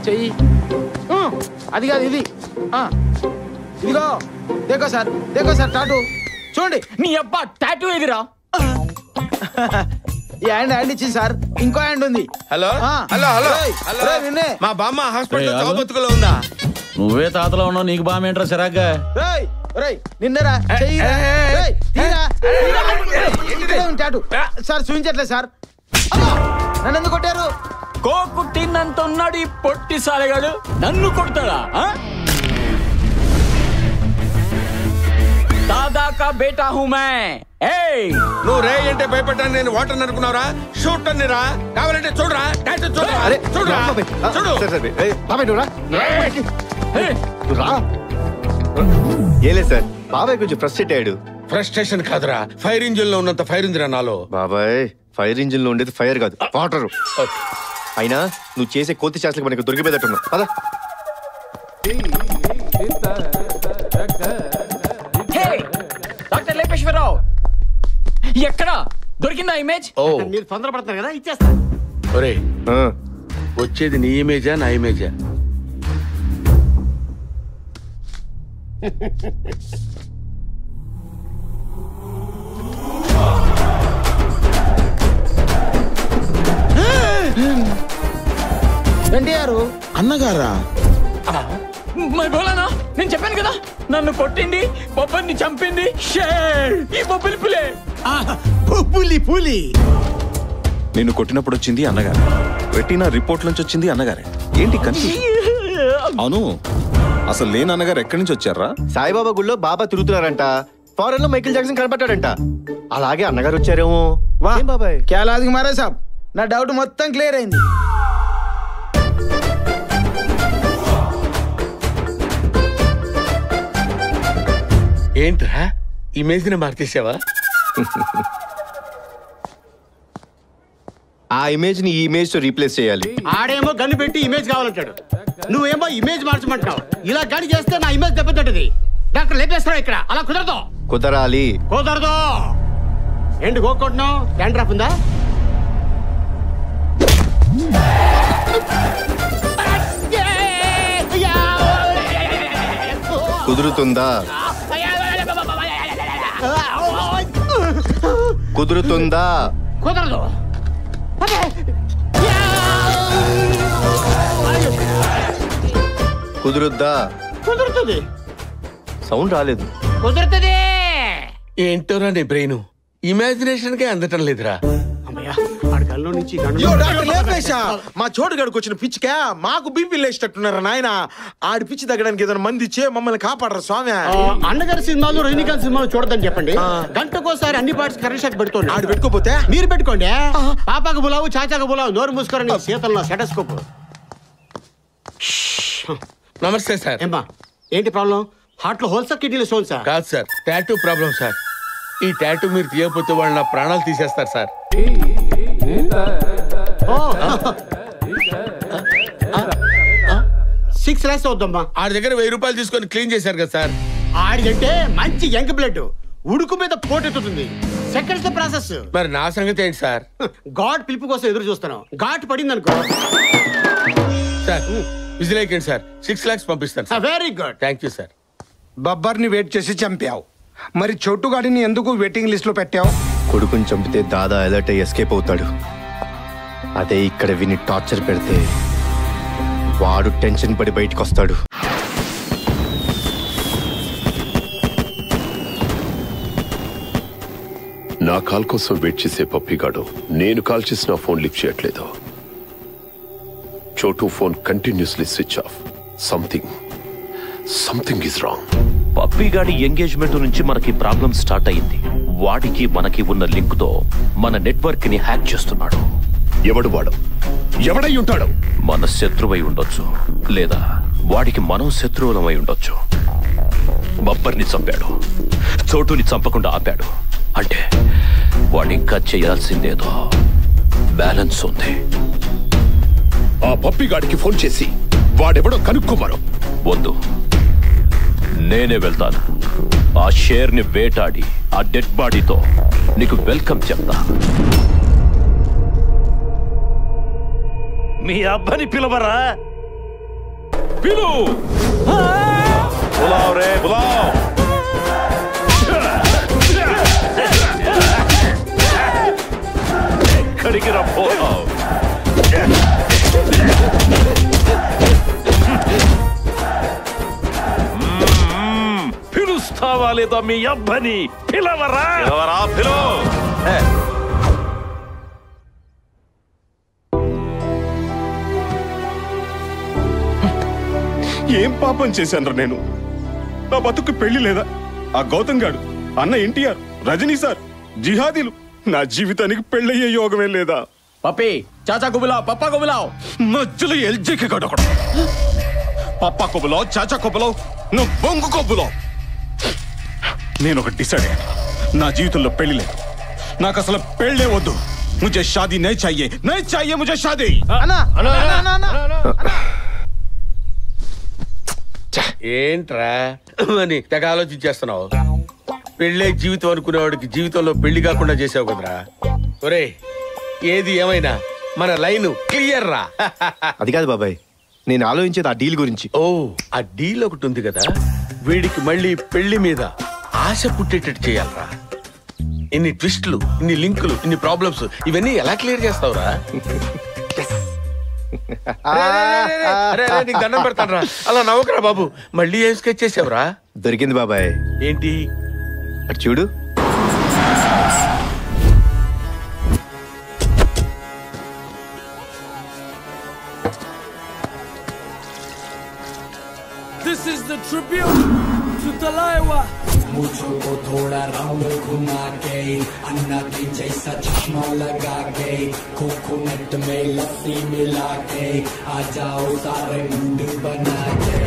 చెయ్యి అది కాదు ఇది. ఇదిగో దేకో సార్ టాటు చూడండి. నీ అబ్బా టాటూ ఎదిరా. ఈ హ్యాండ్ ఇచ్చింది సార్, ఇంకో హ్యాండ్ ఉంది. హలో హలో హలో హలో, మా బామ్మ హాస్పిటల్ చౌబతుకులో ఉందా? నువ్వే తాతలో ఉన్నావు, నీకు బామేంట్రా చిరాగ్గా? నిన్నరా టాటు సార్ చూపించట్లేదు సార్. నన్ను ఎందుకు కొట్టారు? కోకుట్టినంత ఉన్నాడు ఈ పొట్టి సాలగాడు, నన్ను కొడతాడా? దాదా కా బేటా హూ మే. నువ్వు రే అంటే భయపడ్డాను, నేను వాటర్ అనుకున్నావురా? షూట్ అన్నిరా, కావాలంటే చూడరా, చూడరా చూడు. ఏలే సార్, బాబాయ్ కొంచెం ఫ్రస్ట్రేట్ అయ్యాడు. ఫ్రస్ట్రేషన్ కాదురా, ఫైర్ ఇంజిన్ లో ఉన్నంత ఫైర్ ఉందిరా నాలో. బాబాయ్ ఫైర్ ఇంజిన్ లో ఉండేది ఫైర్ కాదు, వాటర్. అయినా నువ్వు చేసే కోతి చేసలకి మనకు దొరికిపోయేటట్టున్నావు పదా. డాక్టర్ లేపేశ్వరరావు ఎక్కడ దొరికిందా ఇమేజ్? మీరు తొందరపడుతున్నారు కదా, ఇచ్చేస్తా. ఒరే వచ్చేది నీ ఇమేజా నా ఇమేజా? ఎన్టీఆర్ అన్నగారా? నేను చెప్పాను కదా, నన్ను కొట్టింది బొబ్బర్ని చంపింది ఈ బొబ్బిలి పులే. పులి నిన్ను కొట్టినప్పుడు వచ్చింది అన్నగారు, రెటీనా రిపోర్ట్ నుంచి వచ్చింది అన్నగారే. ఏంటి కన్ఫ్యూజన్? అవును, అసలు లేని అన్నగారు ఎక్కడి నుంచి వచ్చారా? సాయిబాబా గుళ్ళో బాబా తిరుగుతున్నారంట, ఫారెన్ లో మైకిల్ జాక్సన్ కనపడ్డాడంట. అలాగే అన్నగారు వచ్చారేమో. వా బాబాయ్ క్యాలాదికి మారే సాబ్, నా డౌట్ మొత్తం క్లియర్ అయింది. ఏంట్రా ఇమేజ్ ని మార్చేసావా? ఆ ఇమేజ్ ని ఈ ఇమేజ్ తో రీప్లేస్ చేయాలి. ఆడేమో గన్ను పెట్టి ఇమేజ్ కావాలంటాడు, నువ్వేమో ఇమేజ్ మార్చమంటావు. ఇలా గడి చేస్తే నా ఇమేజ్ దెబ్బతింటది. డాక్టర్ లేపేస్తావు ఇక్కడ, అలా కుదరదు. కుదరాలి. కుదరదు. ఏంటి గోక్కుంటున్నావు? హ్యాండ్ డ్రాప్ ఉందా? కుదురుతుందా? కుదురుతుందా? కుదరదు. కుదురుద్దా? కుదురుతుంది. సౌండ్ రాలేదు. కుదురుతుంది. ఏంటోరా నీ బ్రెయిన్ ఇమాజినేషన్ కే అందటం లేదురా. అమ్మయ్యా, వాడి కళ్ళు గండం నుంచి యో డాక్టర్ లేపేశా మా చోటుగాడికి వచ్చిన పిచ్చికా మాకు బీపీ లేచేటట్టున్నారా నాయన ఆడి పిచ్చి తగ్గడానికి ఏదైనా మంది ఇచ్చే మమ్మల్ని కాపాడరా స్వామి. అన్నగారి సినిమాలు రజనీకాంత్ సినిమాలు చూడదని చెప్పండి. గంటకోసారి అన్ని పార్ట్స్ కరెంట్ షాక్ పెడుతుంది. ఆడు పెట్టుకోపోతే మీరు పెట్టుకోండి. పాపాకు బులావు చాచాకు బులావు నోరు మూసుకోరండి. శీతల్లో సెటస్కోప్. నమస్తే సార్. ఏమ్మా ఏంటి ప్రాబ్లం? హార్ట్ లో హోల్సా కిడ్నీలో స్టోన్స్? కాదు సార్, టాటూ ప్రాబ్లం సార్. ఈ టాటూ మీరు తీయకపోతే వాళ్ళు నా ప్రాణాలు తీసేస్తారు సార్. 6 lakhs అవుద్దమ్మా. ఆడి దగ్గర 1000 రూపాయలు తీసుకొని క్లీన్ చేశారు కదా సార్. ఆడికంటే మంచి యంగ్ బ్లడ్ ఉడుకు మీద పోటెత్తుతుంది. Seconds process. మరి నా సంగతి ఏంటి సార్? గాడ్ పిలుపు కోసం ఎదురు చూస్తాను. ఘాట్ పడింది అనుకో సార్. విజిలేకండి సార్. 6 lakhs పంపిస్తాను sir. Very good. Thank you sir. బబ్బర్ని వెయిట్ చేసి చంపావు, మరి చోటుగాడిని ఎందుకు వెయిటింగ్ లిస్ట్ లో పెట్టావు? కొడుకుని చంపితే దాదా అలర్ట్ అయ్యి ఎస్కేప్ అవుతాడు. అదే ఇక్కడ విని టార్చర్ పెడితే వాడు టెన్షన్ పడి బయటకు వస్తాడు. నా కాల్ కోసం వెయిట్ చేసే పప్పిగాడు నేను కాల్ చేసిన ఫోన్ లిఫ్ట్ చేయట్లేదు. Chotu phone continuously switch off. Something is wrong. పప్పిగాడి ఎంగేజ్మెంట్ నుంచి మనకి ప్రాబ్లం స్టార్ట్ అయింది. వాడికి మనకి ఉన్న లింక్ తో మన నెట్వర్క్ ని హ్యాక్ చేస్తున్నాడు. ఎవడు వాడు? ఎవడై ఉంటాడు? మన శత్రువై ఉండొచ్చు, లేదా వాడికి మనం శత్రువులమై ఉండొచ్చు. బబ్బర్ని చంపాడు, చోటుని చంపకుండా ఆపాడు అంటే వాడింకా చేయాల్సిందేదో బ్యాలెన్స్ ఉంది. ఆ పప్పిగాడికి ఫోన్ చేసి వాడెవడో కనుక్కోమరు. వద్దు, నేనే వెళ్తాను. ఆ షేర్ ని వేటాడి ఆ డెడ్ బాడీతో నీకు వెల్కమ్ చెప్తా. మీ అబ్బని పిలవరా? పిలు. బులావ్ రే బులావ్. ఎక్కడికి రమ్మోలావ్? పిలుస్తావా లేదా మీ అబ్బని? పిలవరా? పిలవరా పిలు. ఏం పాపం చేశాను నేను? నా బతుకు పెళ్లి లేదా? ఆ గౌతమ్ గాడు, అన్న ఎన్టీఆర్, రజనీ సార్, జిహాదీలు, నా జీవితానికి పెళ్ళయ్యే యోగమే లేదా? పప్పి చాచా కుబులావ్, పప్పా కుబులావ్. మధ్యలో ఎల్జేకి గడు ఒకడు. పప్పా కొబ్బులావ్, చాచా కొబ్బులావ్, నువ్వు బొంగు కొబ్బులావ్. నేను ఒక డిసైడ్ అయ్యాను. నా జీవితంలో పెళ్లి లేదు. నాకు అసలు పెళ్ళే వద్దు. ముझे शादी नहीं चाहिए मुझे शादी. ఏంట్రా అని తెగ ఆలోచించేస్తున్నావు? పెళ్ళే జీవితం అనుకునేవాడికి జీవితంలో పెళ్లి కాకుండా చేసావు కదరా. ఒరే, ఏది ఏమైనా మన లైన్ క్లియర్ రా. అది కాదు బాబాయ్, నేను ఆలోచించేది ఆ డీల్ గురించి. ఓ, ఆ డీల్ ఒకటి ఉంది కదా. వీడికి మళ్ళీ పెళ్లి మీద ఆశ పుట్టేటట్టు చేయాలరా. ఇన్ని ట్విస్టులు, ఇన్ని లింకులు, ఇన్ని ప్రాబ్లమ్స్, ఇవన్నీ ఎలా క్లియర్ చేస్తావురా? నీకు దండం పెడతానరా. అలా నవ్వకరా బాబు. మళ్ళీ ఏం స్కెచ్ చేసావురా? దొరికింది బాబాయ్. ఏంటి? అటు చూడు. This is the tribute to Talaiwa. मुझको को थोड़ा राउंड घुमा के अन्ना की जैसा चश्मा लगा के कोकोनट में लस्सी मिला के आ जाओ सारे मुंड बना के.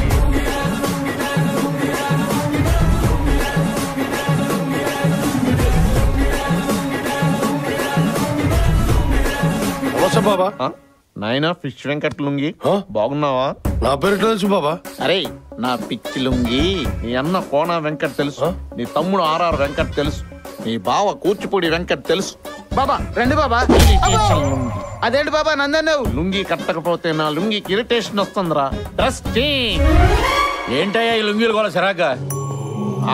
బాబా నాయనా ఫిష్ వెంకట్ లుంగి బాగున్నావా? నా పేరు తెలుసు బాబా. అరే నా పిచ్చి లుంగి, నీ అన్న కోన వెంకట్ తెలుసు, నీ తమ్ముడు ఆర్ఆర్ వెంకట్ తెలుసు, నీ బావ కూచిపూడి వెంకట్ తెలుసు. బాబా రండి బాబా. అదేంటి బాబా నందన్నావు? లుంగి కట్టకపోతే నా లుంగికి ఇరిటేషన్ వస్తుందిరా. ఏంటయ్యా ఈ లుంగీలు కూడా సరాగ్గా?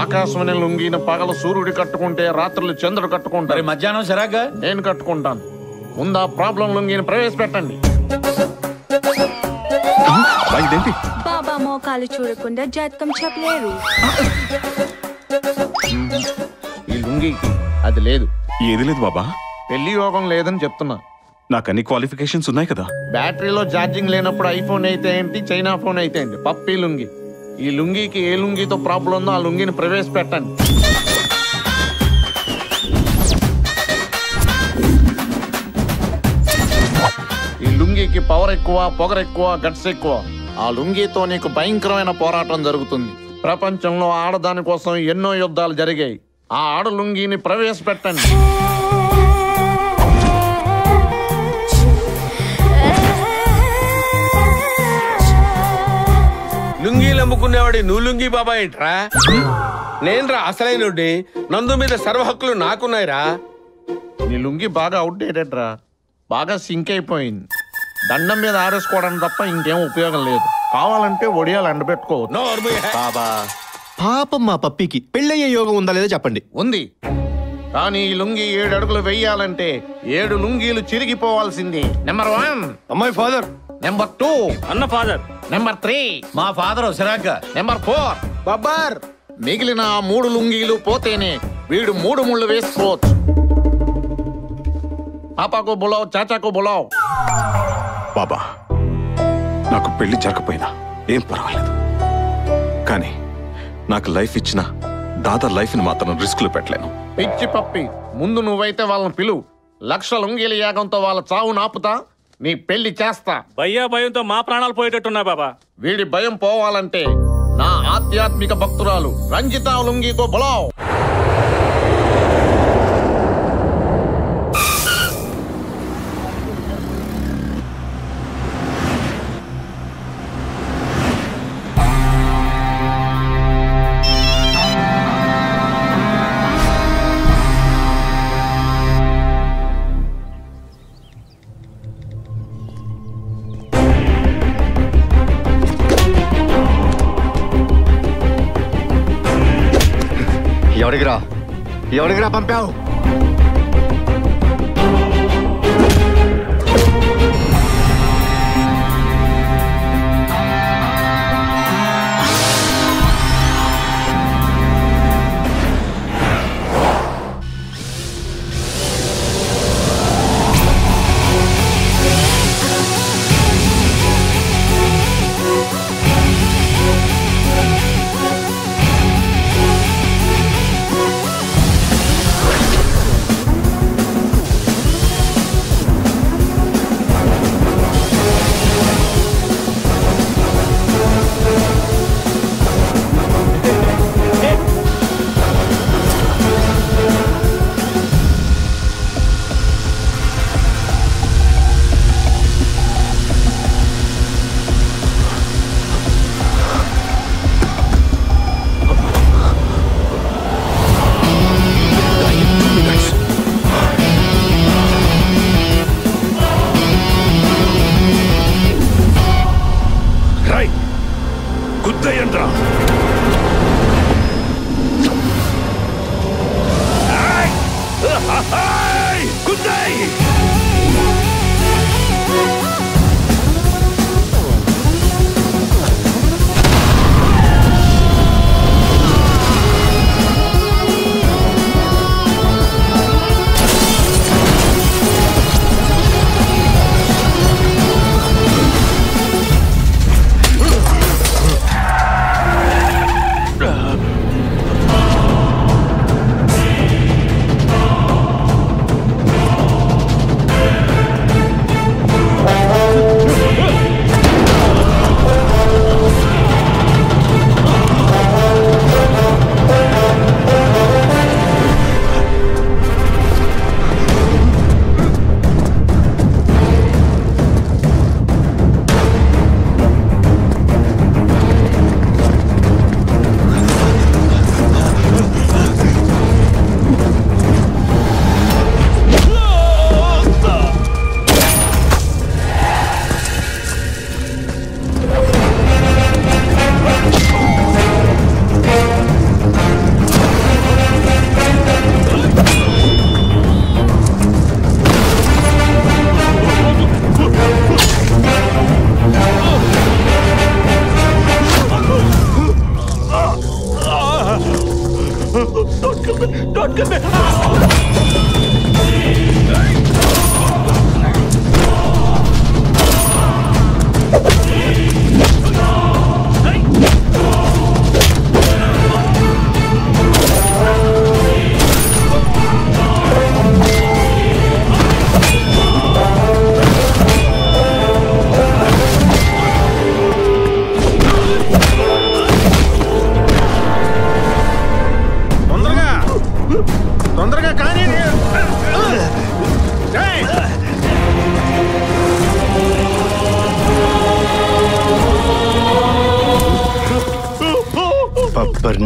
ఆకాశమనే లుంగిని పగల సూర్యుడు కట్టుకుంటే రాత్రులు చంద్రుడు కట్టుకుంటారు. మధ్యాహ్నం సరాగ్గా నేను కట్టుకుంటాను. ముందు ఆ ప్రాబ్లం లుంగిని ప్రవేశపెట్టండి. బాబా మోకాలు చూడకుండా జాతకం చెప్పలేరు. ఈ లుంగికి అది లేదు. ఏది లేదు బాబా? పెళ్లి యోగం లేదని చెప్తున్నా. నాకు అన్ని క్వాలిఫికేషన్స్ ఉన్నాయి కదా. బ్యాటరీలో ఛార్జింగ్ లేనప్పుడు ఐఫోన్ అయితే ఏంటి, చైనా ఫోన్ అయితే ఏంటి, పప్పీ లుంగి. ఈ లుంగికి ఏ లుంగితో ప్రాబ్లం ఉందో ఆ లుంగిని ప్రవేశపెట్టండి. ఈ లుంగికి పవర్ ఎక్కువ, పొగరు ఎక్కువ, గట్స్ ఎక్కువ. ఆ లుంగితో నీకు భయంకరమైన పోరాటం జరుగుతుంది. ప్రపంచంలో ఆడదాని కోసం ఎన్నో యుద్ధాలు జరిగాయి. ఆ ఆడ లుంగిని ప్రవేశపెట్టండి. లుంగీలు అమ్ముకునేవాడి నువ్వు లుంగి బాబా ఏంట్రా? నేనురా అసలైనోడ్ని. నందు మీద సర్వ హక్కులు నాకున్నాయిరా. నీ లుంగి బాగా అవుట్డేటెడ్ రా, బాగా సింక్ అయిపోయింది. దండం మీద ఆరేసుకోవడానికి తప్ప ఇంకేం ఉపయోగం లేదు. కావాలంటే ఒడియాలు ఎండబెట్టుకోవచ్చు. బాబా పాపం మా పప్పికి పెళ్ళయ్యే యోగం ఉందా లేదా చెప్పండి. ఉంది, కానీ ఈ లుంగి 7 అడుగులు వెయ్యాలంటే 7 లుంగీలు చిరిగిపోవాల్సింది. నెంబర్ 1 అమ్మాయి ఫాదర్, నెంబర్ 2 అన్న ఫాదర్, నెంబర్ 3 మా ఫాదర్ సిరాగ్గా, నెంబర్ 4 బబ్బర్. మిగిలిన 3 లుంగీలు పోతేనే వీడు 3 ముళ్ళు వేసుకోవచ్చు. పాపాకు బులావ్, చాచాకు బులావ్. బాబా నాకు పెళ్లి జరగకపోయినా ఏం పర్వాలేదు, కానీ నాకు లైఫ్ ఇచ్చిన దాదా లైఫ్ని మాత్రం రిస్క్లో పెట్టలేను. పిచ్చి పప్పి, ముందు నువ్వైతే వాళ్ళని పిలువు. 1,00,000 లుంగీల యాగంతో వాళ్ళ చావు నాపుతా, నీ పెళ్లి చేస్తా. భయ్యా భయంతో మా ప్రాణాలు పోయేటట్టున్నాయి బాబా. వీడి భయం పోవాలంటే నా ఆధ్యాత్మిక భక్తురాలు రంజిత లుంగితో బులావ్. ఎవరికిరా పంపావు?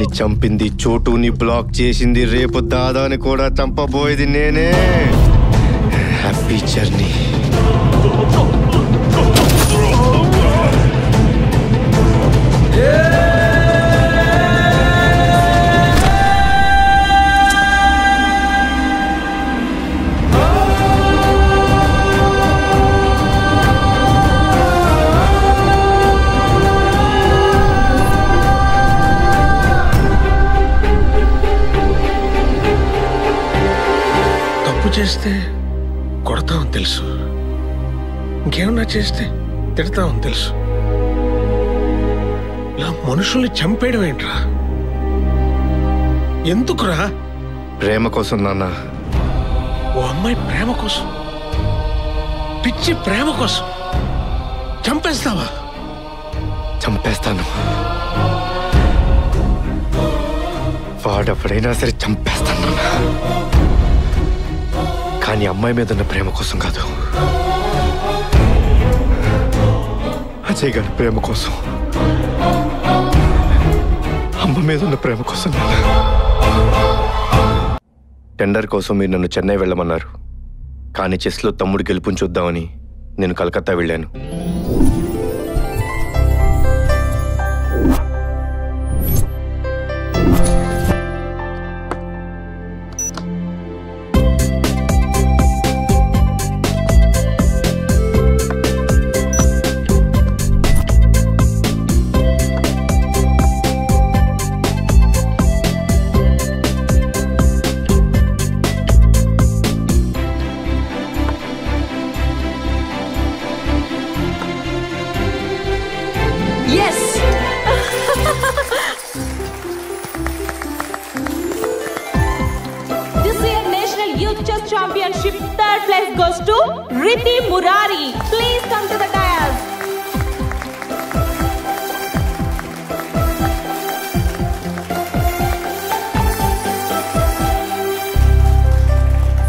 పీచర్ని చంపింది చోటుని బ్లాక్ చేసింది రేపు దాదాని కూడా చంపబోయేది నేనే హ్యాపీ జర్నీ చేస్తే కొడతామని తెలుసు, ఇంకేమన్నా చేస్తే తిడతామని తెలుసు. ఇలా మనుషుల్ని చంపేయడం ఏంట్రా? ఎందుకురా? ప్రేమ కోసం నాన్న. ఓ అమ్మాయి ప్రేమ కోసం, పిచ్చి ప్రేమ కోసం చంపేస్తావా? చంపేస్తాను. వాడెప్పుడైనా సరే చంపేస్తాను నాన్న. కానీ అమ్మాయి మీద ఉన్న ప్రేమ కోసం కాదు, అజయ్ గారి ప్రేమ కోసం, అమ్మ మీద ఉన్న ప్రేమ కోసం. టెండర్ కోసం మీరు నన్ను చెన్నై వెళ్ళమన్నారు, కానీ చెస్లో తమ్ముడు గెలుపుని చూద్దామని నేను కలకత్తా వెళ్ళాను. Championship third place goes to Riddhi Murari. Please come to the dais.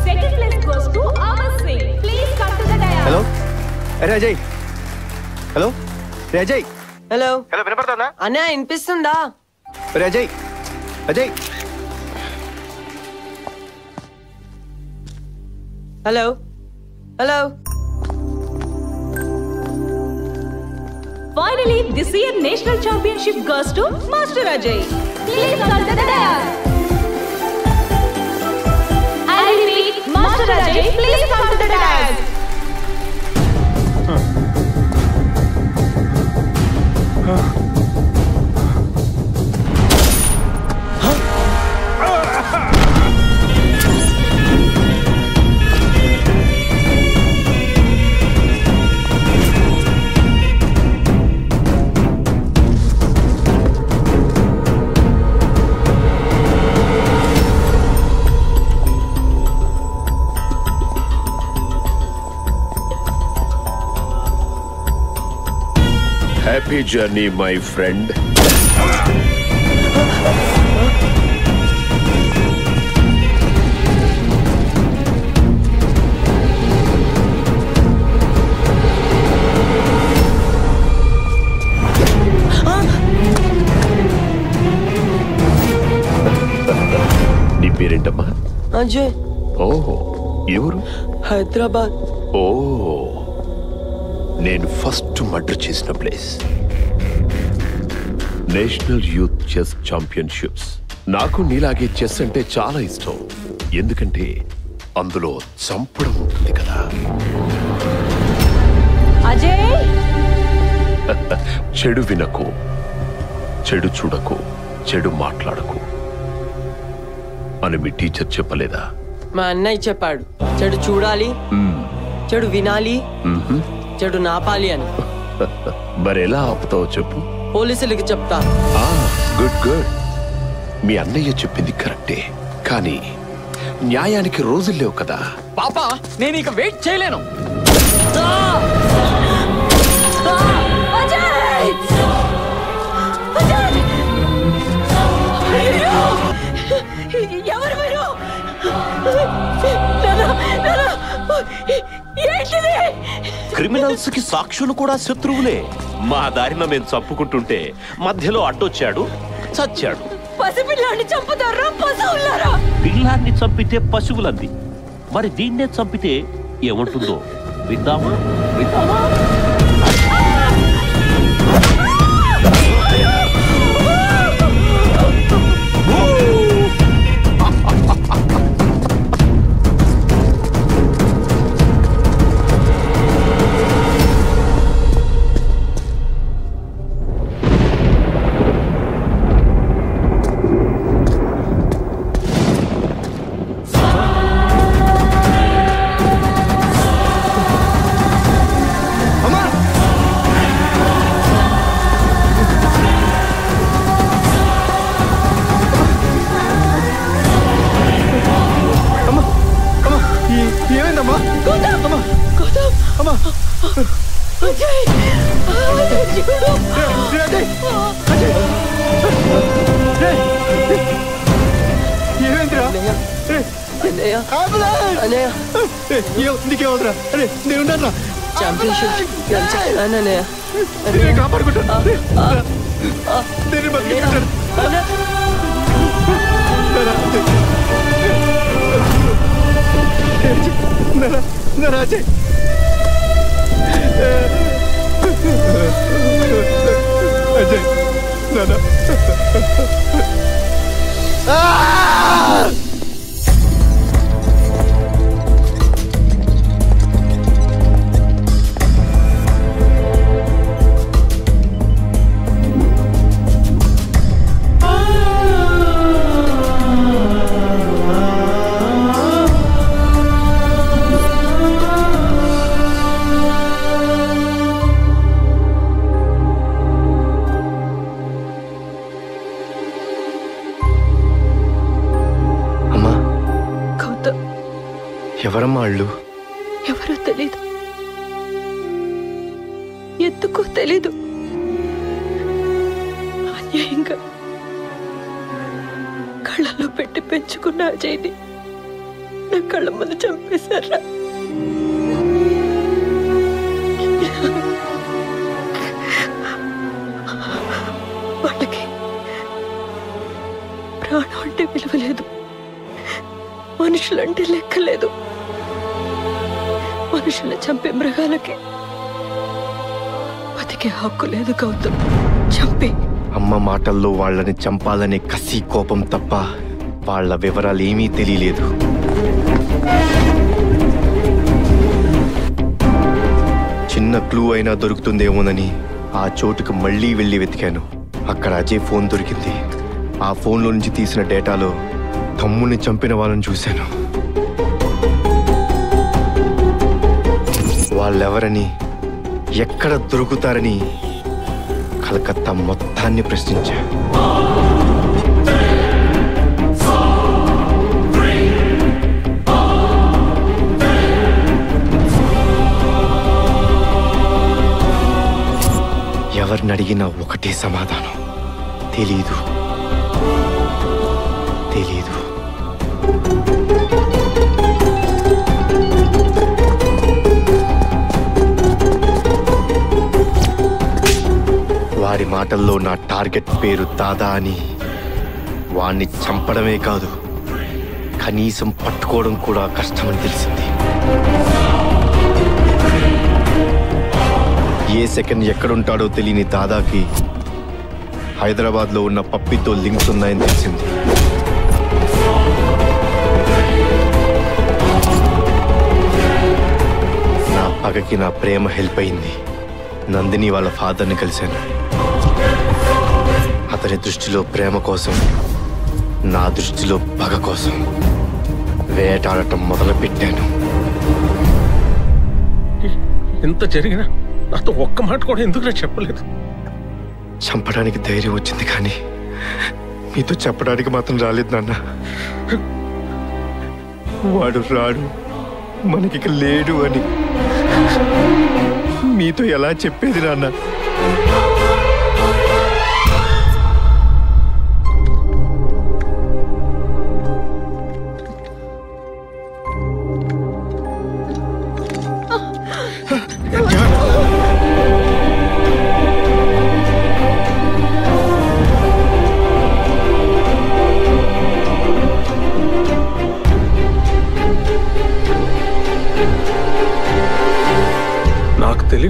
Second place goes to Amar Singh. Please come to the dais. Hello, అరే అజయ్. హలో రే అజయ్. హలో హలో వినపడుతుందా? అన్నా వినిపిస్తుందా? రే Ajay. Ajay. Hello hello. Finally, this year national championship goes to Master Ajay. Please come to the dais. I repeat, Master Ajay, please come to the dais. Happy journey, my friend. నీ పేరేంటమ్మా? అజయ్. ఓహో, ఎవరు? హైదరాబాద్. ఓ, నేను first murder చేసిన place national youth chess championships. నాకు నీలాగే chess అంటే చాలా ఇష్టం, ఎందుకంటే అందులో చంపడం ఉంటుంది కదా. అజయ్, చెడు వినకు, చెడు చూడకు, చెడు మాట్లాడకు అని మీ టీచర్ చెప్పలేదా? మా అన్నయ్య చెప్పాడు, చెడు చూడాలి, చెడు వినాలి, చెడు నాపాలి అని. మరి ఎలా ఆపుతావో చెప్పు. పోలీసులకి చెప్తా. Good good. మీ అన్నయ్య చెప్పింది కరెక్టే, కానీ న్యాయానికి రోజులు లేవు కదా. పాపా, నేను ఇక వెయిట్ చేయలేను. ఎవరు మీరు? క్రిమినల్స్ కి సాక్షులు కూడా శత్రువులే. మా దారిన మేము చంపుకుంటుంటే మధ్యలో అడ్డొచ్చాడు, చచ్చాడు. పసిపిల్లాన్ని చంపుతారా పశువులారా? పిల్లాన్ని చంపితే పశువులంది, మరి దీన్నే చంపితే ఏముంటుందో విందామా? విందామా? ఎవరమ్మా వాళ్ళు? ఎవరో తెలీదు, ఎందుకో తెలీదు. అన్యాయంగా కళ్ళలో పెట్టి పెంచుకున్న అజయ్ని నా కళ్ళ ముందు చంపేశారా? వాళ్ళకి ప్రాణం అంటే విలువ లేదు, మనుషులంటే లెక్కలేదు. మనుషులు చంపే మృగాలకి బతికే హక్కు లేదు గౌతమ్. చంపే అమ్మ మాటల్లో వాళ్ళని చంపాలనే కసి కోపం తప్ప వాళ్ళ వివరాలు ఏమీ తెలియలేదు. చిన్న క్లూ అయినా దొరుకుతుందేమోనని ఆ చోటుకు మళ్ళీ వెళ్ళి వెతికాను. అక్కడ అజయ్ ఫోన్ దొరికింది. ఆ ఫోన్లో నుంచి తీసిన డేటాలో తమ్ముని చంపిన వాళ్ళని చూశాను. వాళ్ళెవరని, ఎక్కడ దొరుకుతారని కలకత్తా మొత్తాన్ని ప్రశ్నించా. ఎవరిని అడిగినా ఒకటే సమాధానం, తెలీదు తెలీదు. వాడి మాటల్లో నా టార్గెట్ పేరు దాదా అని, వాణ్ణి చంపడమే కాదు కనీసం పట్టుకోవడం కూడా కష్టమని తెలిసింది. ఏ సెకండ్ ఎక్కడుంటాడో తెలియని దాదాకి హైదరాబాద్లో ఉన్న పప్పితో లింక్స్ ఉన్నాయని తెలిసింది. నా పగకి నా ప్రేమ హెల్ప్ అయింది. నందిని వాళ్ళ ఫాదర్ని కలిశాను. అతని దృష్టిలో ప్రేమ కోసం, నా దృష్టిలో పగ కోసం వేటాడటం మొదలుపెట్టాను. ఇంత జరిగినా నాతో ఒక్క మాట కూడా ఎందుకు చెప్పలేదు? చంపడానికి ధైర్యం వచ్చింది కానీ మీతో చెప్పడానికి మాత్రం రాలేదు నాన్న. వాడు రాడు, మనకి లేడు అని మీతో ఎలా చెప్పేది నాన్న?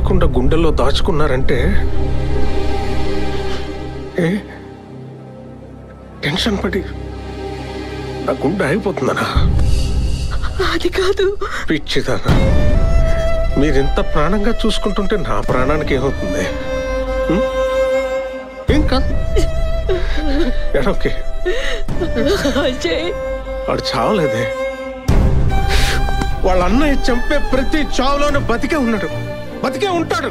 తెలియకుండా గుండెల్లో దాచుకున్నారంటే టెన్షన్ పడి నా గుండె అయిపోతుందనా? అది కాదు పిచ్చిదానా, మీరింత ప్రాణంగా చూసుకుంటుంటే నా ప్రాణానికి ఏమవుతుంది? ఏం కాదు, ఓకే. వాడు చావలేదే. వాళ్ళ అన్నయ్య చంపే ప్రతి చావులోనూ బతికే ఉన్నాడు, బతికే ఉంటాడు.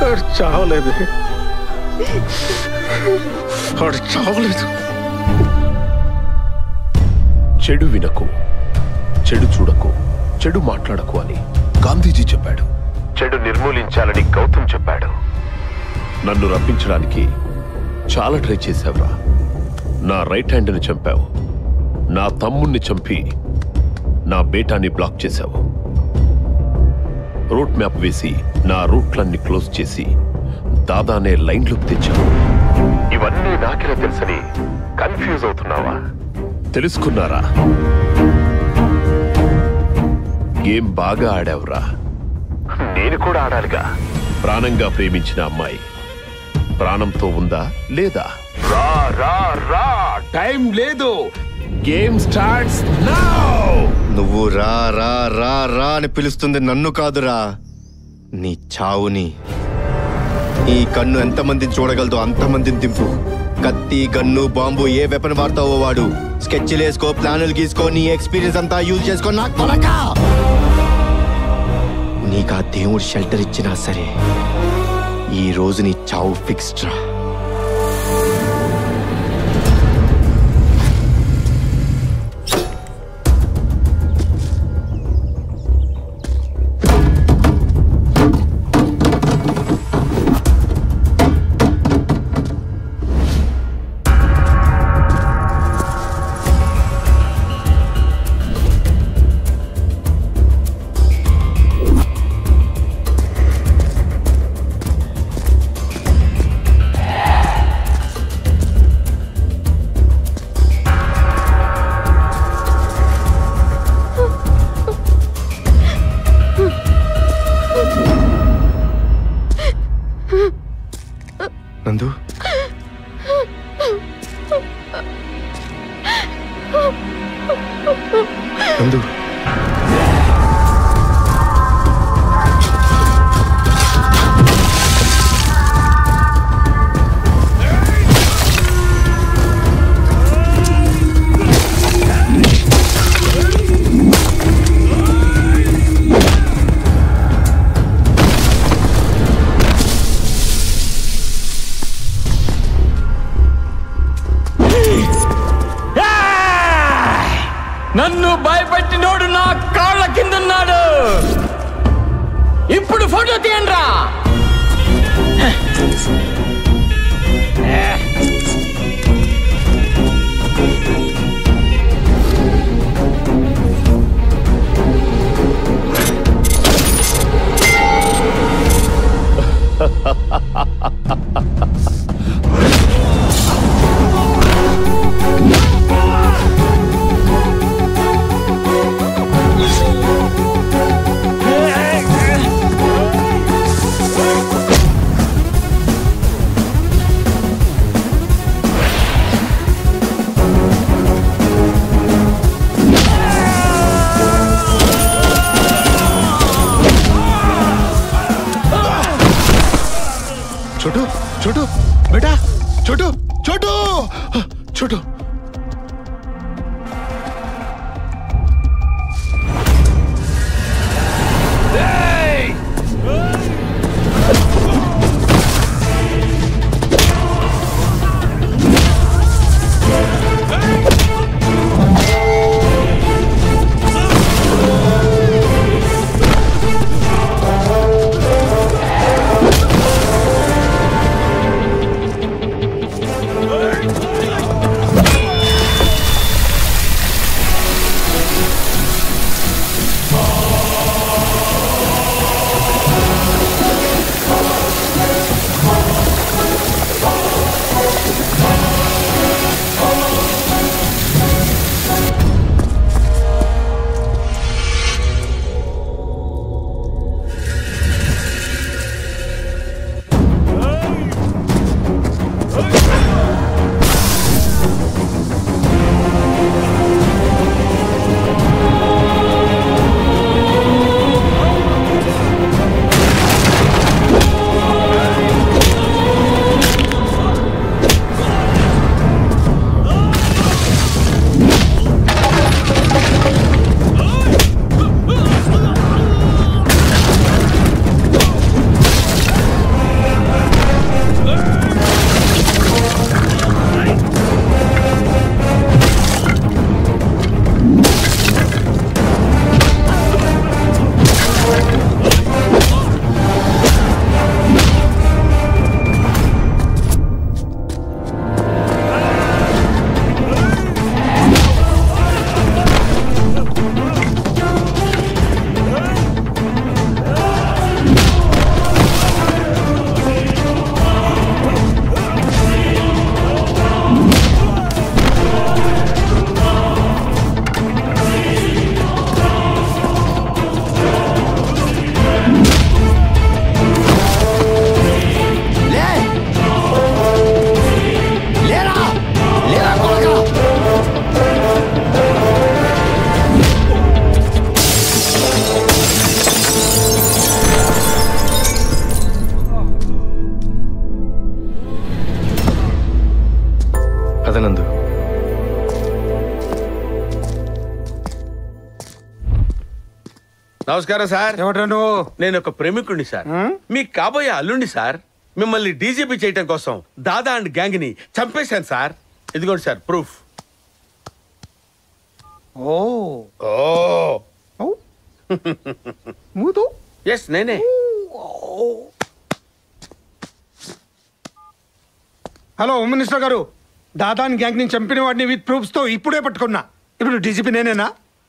వాడు చావలేదు, వాడు చావలేదు. చెడు వినకు, చెడు చూడకు, చెడు మాట్లాడకు అని గాంధీజీ చెప్పాడు. చెడు నిర్మూలించాలని గౌతమ్ చెప్పాడు. నన్ను రప్పించడానికి చాలా ట్రై చేశావురా. నా రైట్ హ్యాండ్ని చంపావు, నా తమ్ముణ్ణి చంపి నా బేటాన్ని బ్లాక్ చేశావు. రూట్ మ్యాప్ వేసి నా రూట్లన్నీ క్లోజ్ చేసి దాదానే లైన్లోకి తెచ్చావు. ఇవన్నీ నాకెలా తెలుసని కన్ఫ్యూజ్ అవుతున్నావా? తెలుసుకున్నారా? గేమ్ బాగా ఆడావురా. నేను కూడా ఆడాలిగా. ప్రాణంగా ప్రేమించిన అమ్మాయి ప్రాణంతో ఉందా లేదా? రా రా రా, టైం లేదు. Game starts now. నువ్వు రా రా రా రా అని పిలుస్తుంది నన్ను కాదురా, నీ చావుని. ఈ కన్ను ఎంతమందిని చూడగలదో అంతమందిని దింపు. కత్తి, గన్ను, బాంబు ఏ వెపన్ వాడతావో వాడు. స్కెచ్లు వేసుకో, ప్లానులు గీసుకో, నీ ఎక్స్పీరియన్స్ అంతా యూజ్ చేసుకో. నాకు కొడకా, నీకు ఆ దేవుడు షెల్టర్ ఇచ్చినా సరే ఈ రోజు నీ చావు ఫిక్స్డ్ రా. నందు, నందు, నన్ను భయపెట్టినోడు నా కాళ్ళ కిందన్నాడు. ఇప్పుడు ఫోటో తీయండిరా. छोटू, छोटू, बेटा, छोटू, छोटू, छोटू. నమస్కారం సార్. ఎవరు నువ్వు? నేను ఒక ప్రేమికుడిని సార్. మీకు కాబోయే అల్లుండి సార్. మిమ్మల్ని డీజీపీ చేయటం కోసం దాదా అండ్ గ్యాంగ్ ని చంపేశాను సార్. ఇదిగోండి సార్ ప్రూఫ్. ఓ మూదు. ఎస్ నేనే. హలో హోమ్ మినిస్టర్ గారు, దాదాని గ్యాంగ్ ని చంపిన వాడిని విత్ ప్రూఫ్స్ తో ఇప్పుడే పట్టుకున్నా. ఇప్పుడు డీజీపీ నేనేనా?